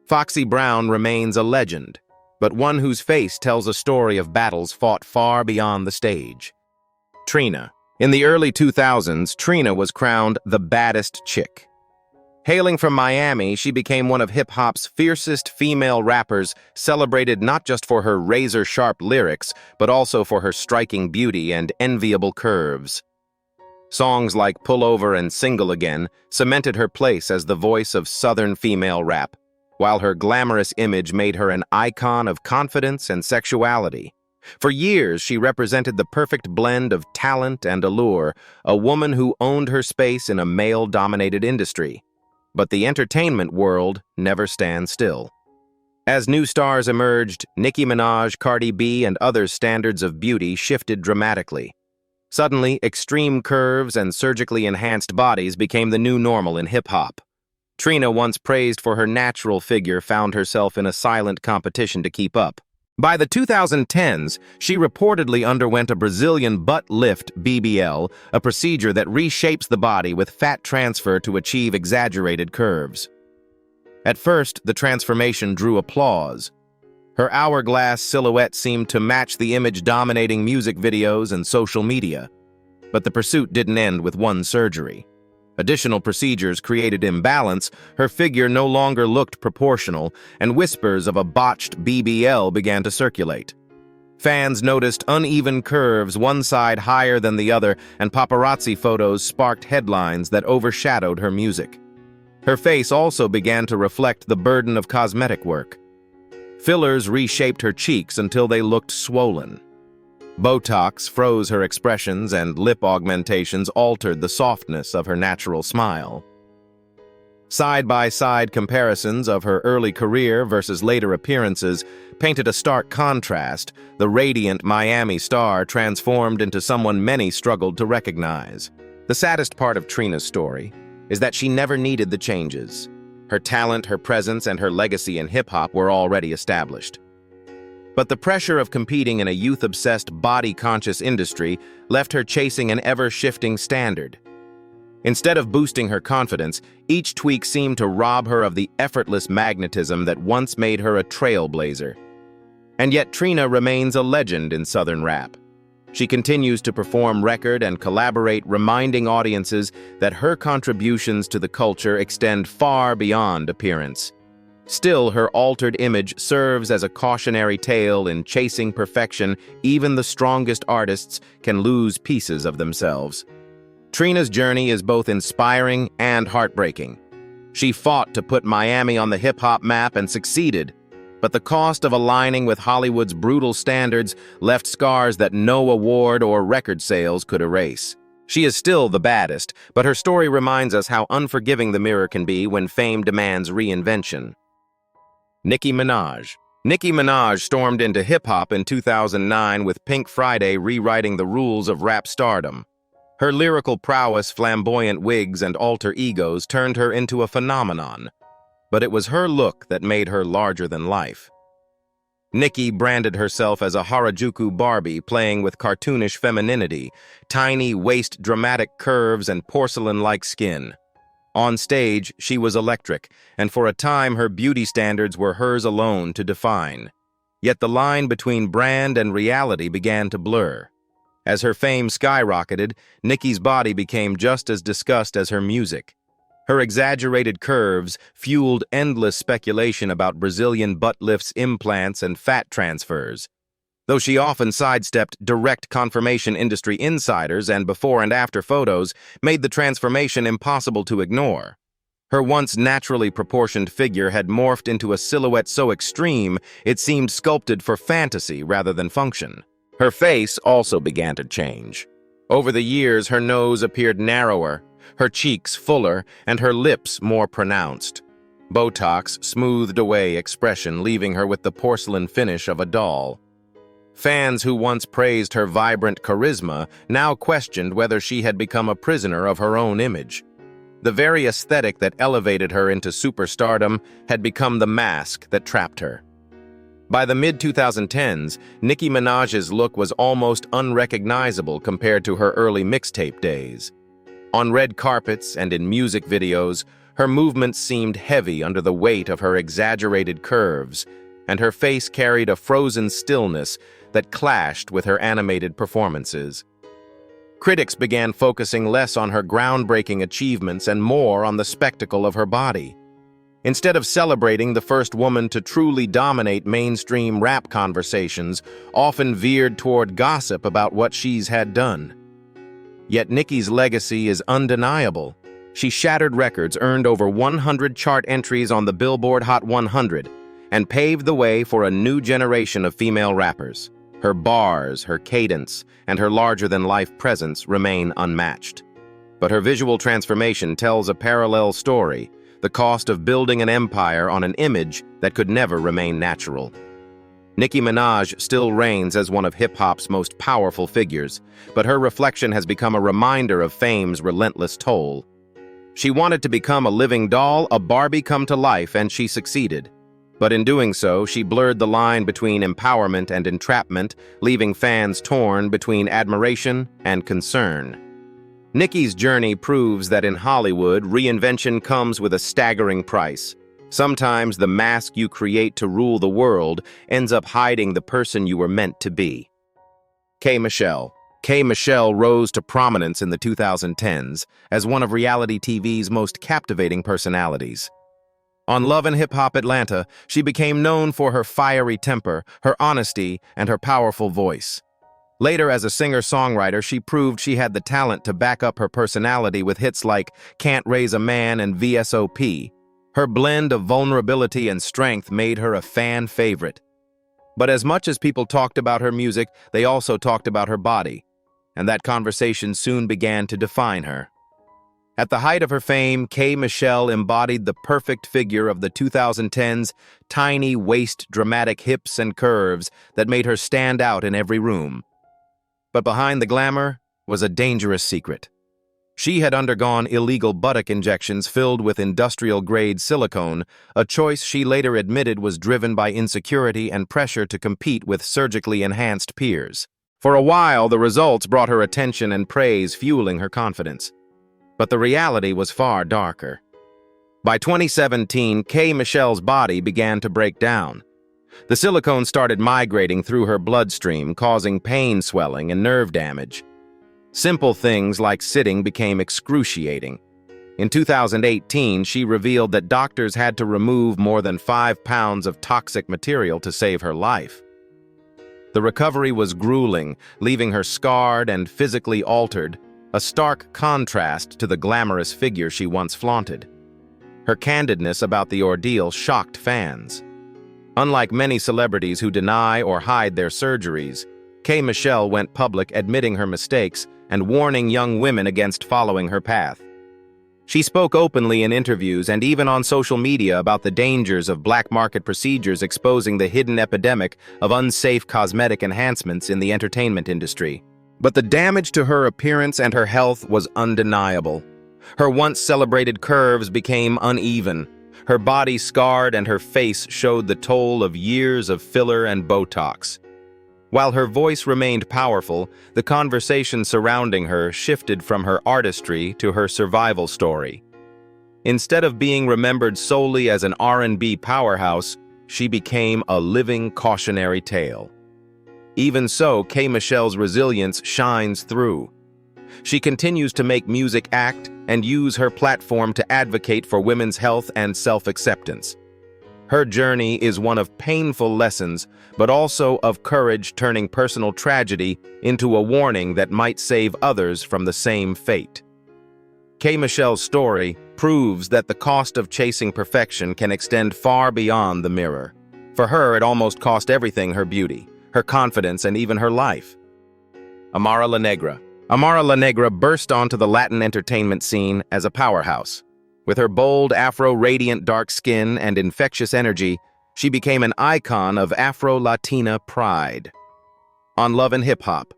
Foxy Brown remains a legend, but one whose face tells a story of battles fought far beyond the stage. Trina. In the early 2000s, Trina was crowned the baddest chick. Hailing from Miami, she became one of hip-hop's fiercest female rappers, celebrated not just for her razor-sharp lyrics, but also for her striking beauty and enviable curves. Songs like Pull Over and Single Again cemented her place as the voice of Southern female rap, while her glamorous image made her an icon of confidence and sexuality. For years, she represented the perfect blend of talent and allure, a woman who owned her space in a male-dominated industry. But the entertainment world never stands still. As new stars emerged, Nicki Minaj, Cardi B, and others' standards of beauty shifted dramatically. Suddenly, extreme curves and surgically enhanced bodies became the new normal in hip-hop. Trina, once praised for her natural figure, found herself in a silent competition to keep up. By the 2010s, she reportedly underwent a Brazilian butt lift (BBL), a procedure that reshapes the body with fat transfer to achieve exaggerated curves. At first, the transformation drew applause. Her hourglass silhouette seemed to match the image dominating music videos and social media. But the pursuit didn't end with one surgery. Additional procedures created imbalance, her figure no longer looked proportional, and whispers of a botched BBL began to circulate. Fans noticed uneven curves, one side higher than the other, and paparazzi photos sparked headlines that overshadowed her music. Her face also began to reflect the burden of cosmetic work. Fillers reshaped her cheeks until they looked swollen. Botox froze her expressions, and lip augmentations altered the softness of her natural smile. Side-by-side comparisons of her early career versus later appearances painted a stark contrast. The radiant Miami star transformed into someone many struggled to recognize. The saddest part of Trina's story is that she never needed the changes. Her talent, her presence, and her legacy in hip-hop were already established. But the pressure of competing in a youth-obsessed, body-conscious industry left her chasing an ever-shifting standard. Instead of boosting her confidence, each tweak seemed to rob her of the effortless magnetism that once made her a trailblazer. And yet Trina remains a legend in Southern rap. She continues to perform, record, and collaborate, reminding audiences that her contributions to the culture extend far beyond appearance. Still, her altered image serves as a cautionary tale in chasing perfection. Even the strongest artists can lose pieces of themselves. Trina's journey is both inspiring and heartbreaking. She fought to put Miami on the hip-hop map and succeeded, but the cost of aligning with Hollywood's brutal standards left scars that no award or record sales could erase. She is still the baddest, but her story reminds us how unforgiving the mirror can be when fame demands reinvention. Nicki Minaj. Nicki Minaj stormed into hip-hop in 2009 with Pink Friday rewriting the rules of rap stardom. Her lyrical prowess, flamboyant wigs, and alter egos turned her into a phenomenon. But it was her look that made her larger than life. Nicki branded herself as a Harajuku Barbie, playing with cartoonish femininity, tiny waist, dramatic curves, and porcelain-like skin. On stage, she was electric, and for a time her beauty standards were hers alone to define. Yet the line between brand and reality began to blur. As her fame skyrocketed, Nicki's body became just as discussed as her music. Her exaggerated curves fueled endless speculation about Brazilian butt lifts, implants, and fat transfers. Though she often sidestepped direct confirmation, industry insiders and before and after photos made the transformation impossible to ignore. Her once naturally proportioned figure had morphed into a silhouette so extreme it seemed sculpted for fantasy rather than function. Her face also began to change. Over the years, her nose appeared narrower, her cheeks fuller, and her lips more pronounced. Botox smoothed away expression, leaving her with the porcelain finish of a doll. Fans who once praised her vibrant charisma now questioned whether she had become a prisoner of her own image. The very aesthetic that elevated her into superstardom had become the mask that trapped her. By the mid-2010s, Nicki Minaj's look was almost unrecognizable compared to her early mixtape days. On red carpets and in music videos, her movements seemed heavy under the weight of her exaggerated curves, and her face carried a frozen stillness that clashed with her animated performances. Critics began focusing less on her groundbreaking achievements and more on the spectacle of her body. Instead of celebrating the first woman to truly dominate mainstream rap conversations, often veered toward gossip about what she's had done. Yet Nicki's legacy is undeniable. She shattered records, earned over 100 chart entries on the Billboard Hot 100, and paved the way for a new generation of female rappers. Her bars, her cadence, and her larger-than-life presence remain unmatched. But her visual transformation tells a parallel story: the cost of building an empire on an image that could never remain natural. Nicki Minaj still reigns as one of hip-hop's most powerful figures, but her reflection has become a reminder of fame's relentless toll. She wanted to become a living doll, a Barbie come to life, and she succeeded. But in doing so, she blurred the line between empowerment and entrapment, leaving fans torn between admiration and concern. Nicki's journey proves that in Hollywood, reinvention comes with a staggering price. Sometimes the mask you create to rule the world ends up hiding the person you were meant to be. K. Michelle. K. Michelle rose to prominence in the 2010s as one of reality TV's most captivating personalities. On Love and Hip Hop Atlanta, she became known for her fiery temper, her honesty, and her powerful voice. Later, as a singer-songwriter, she proved she had the talent to back up her personality with hits like Can't Raise a Man and VSOP. Her blend of vulnerability and strength made her a fan favorite. But as much as people talked about her music, they also talked about her body, and that conversation soon began to define her. At the height of her fame, K. Michelle embodied the perfect figure of the 2010s, tiny waist, dramatic hips and curves that made her stand out in every room. But behind the glamour was a dangerous secret. She had undergone illegal buttock injections filled with industrial-grade silicone, a choice she later admitted was driven by insecurity and pressure to compete with surgically enhanced peers. For a while, the results brought her attention and praise, fueling her confidence. But the reality was far darker. By 2017, K. Michelle's body began to break down. The silicone started migrating through her bloodstream, causing pain, swelling, and nerve damage. Simple things like sitting became excruciating. In 2018, she revealed that doctors had to remove more than 5 pounds of toxic material to save her life. The recovery was grueling, leaving her scarred and physically altered, a stark contrast to the glamorous figure she once flaunted. Her candidness about the ordeal shocked fans. Unlike many celebrities who deny or hide their surgeries, K. Michelle went public admitting her mistakes and warning young women against following her path. She spoke openly in interviews and even on social media about the dangers of black market procedures, exposing the hidden epidemic of unsafe cosmetic enhancements in the entertainment industry. But the damage to her appearance and her health was undeniable. Her once celebrated curves became uneven. Her body scarred and her face showed the toll of years of filler and Botox. While her voice remained powerful, the conversation surrounding her shifted from her artistry to her survival story. Instead of being remembered solely as an R&B powerhouse, she became a living cautionary tale. Even so, K. Michelle's resilience shines through. She continues to make music act and use her platform to advocate for women's health and self-acceptance. Her journey is one of painful lessons, but also of courage, turning personal tragedy into a warning that might save others from the same fate. K. Michelle's story proves that the cost of chasing perfection can extend far beyond the mirror. For her, it almost cost everything: her beauty, her confidence, and even her life. Amara La Negra. Amara La Negra burst onto the Latin entertainment scene as a powerhouse. With her bold, Afro-radiant dark skin and infectious energy, she became an icon of Afro-Latina pride. On Love and Hip Hop.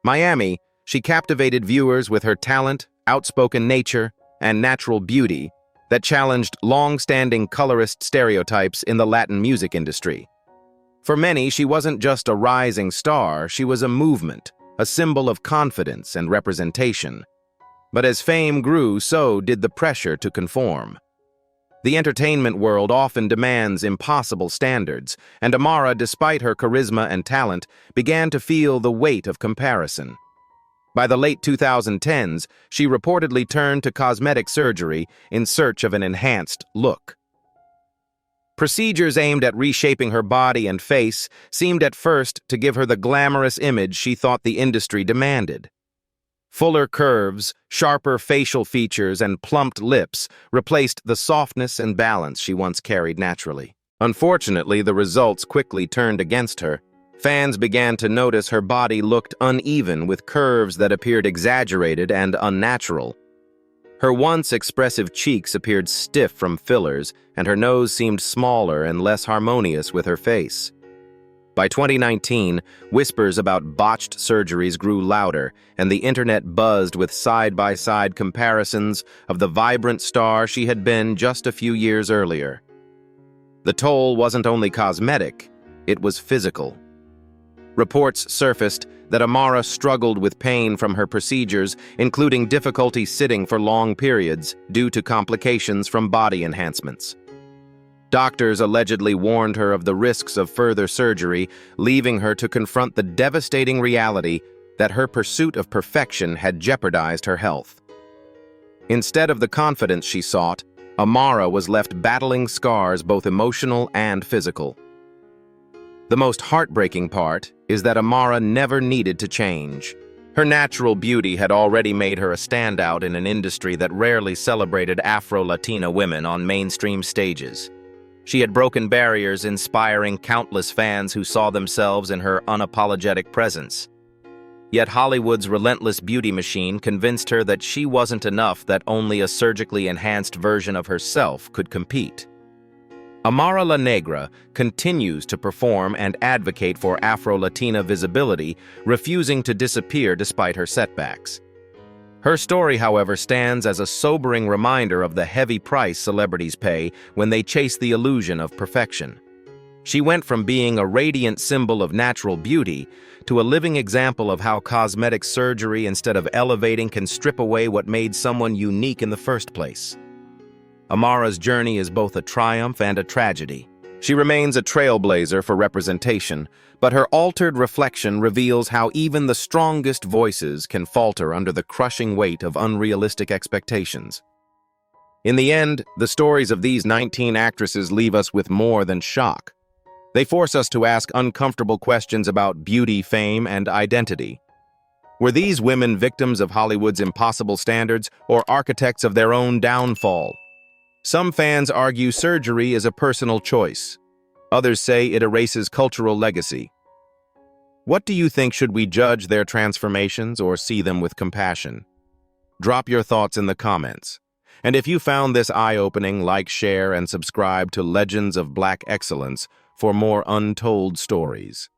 Miami, she captivated viewers with her talent, outspoken nature, and natural beauty that challenged long-standing colorist stereotypes in the Latin music industry. For many, she wasn't just a rising star, she was a movement, a symbol of confidence and representation. But as fame grew, so did the pressure to conform. The entertainment world often demands impossible standards, and Amara, despite her charisma and talent, began to feel the weight of comparison. By the late 2010s, she reportedly turned to cosmetic surgery in search of an enhanced look. Procedures aimed at reshaping her body and face seemed at first to give her the glamorous image she thought the industry demanded. Fuller curves, sharper facial features, and plumped lips replaced the softness and balance she once carried naturally. Unfortunately, the results quickly turned against her. Fans began to notice her body looked uneven with curves that appeared exaggerated and unnatural. Her once expressive cheeks appeared stiff from fillers, and her nose seemed smaller and less harmonious with her face. By 2019, whispers about botched surgeries grew louder, and the internet buzzed with side-by-side comparisons of the vibrant star she had been just a few years earlier. The toll wasn't only cosmetic, it was physical. Reports surfaced that Amara struggled with pain from her procedures, including difficulty sitting for long periods due to complications from body enhancements. Doctors allegedly warned her of the risks of further surgery, leaving her to confront the devastating reality that her pursuit of perfection had jeopardized her health. Instead of the confidence she sought, Amara was left battling scars both emotional and physical. The most heartbreaking part is that Amara never needed to change. Her natural beauty had already made her a standout in an industry that rarely celebrated Afro-Latina women on mainstream stages. She had broken barriers, inspiring countless fans who saw themselves in her unapologetic presence. Yet Hollywood's relentless beauty machine convinced her that she wasn't enough, that only a surgically enhanced version of herself could compete. Amara La Negra continues to perform and advocate for Afro-Latina visibility, refusing to disappear despite her setbacks. Her story, however, stands as a sobering reminder of the heavy price celebrities pay when they chase the illusion of perfection. She went from being a radiant symbol of natural beauty to a living example of how cosmetic surgery, instead of elevating, can strip away what made someone unique in the first place. Amara's journey is both a triumph and a tragedy. She remains a trailblazer for representation, but her altered reflection reveals how even the strongest voices can falter under the crushing weight of unrealistic expectations. In the end, the stories of these 19 actresses leave us with more than shock. They force us to ask uncomfortable questions about beauty, fame, and identity. Were these women victims of Hollywood's impossible standards or architects of their own downfall? Some fans argue surgery is a personal choice. Others say it erases cultural legacy. What do you think? Should we judge their transformations or see them with compassion? Drop your thoughts in the comments. And if you found this eye-opening, like, share, and subscribe to Legends of Black Excellence for more untold stories.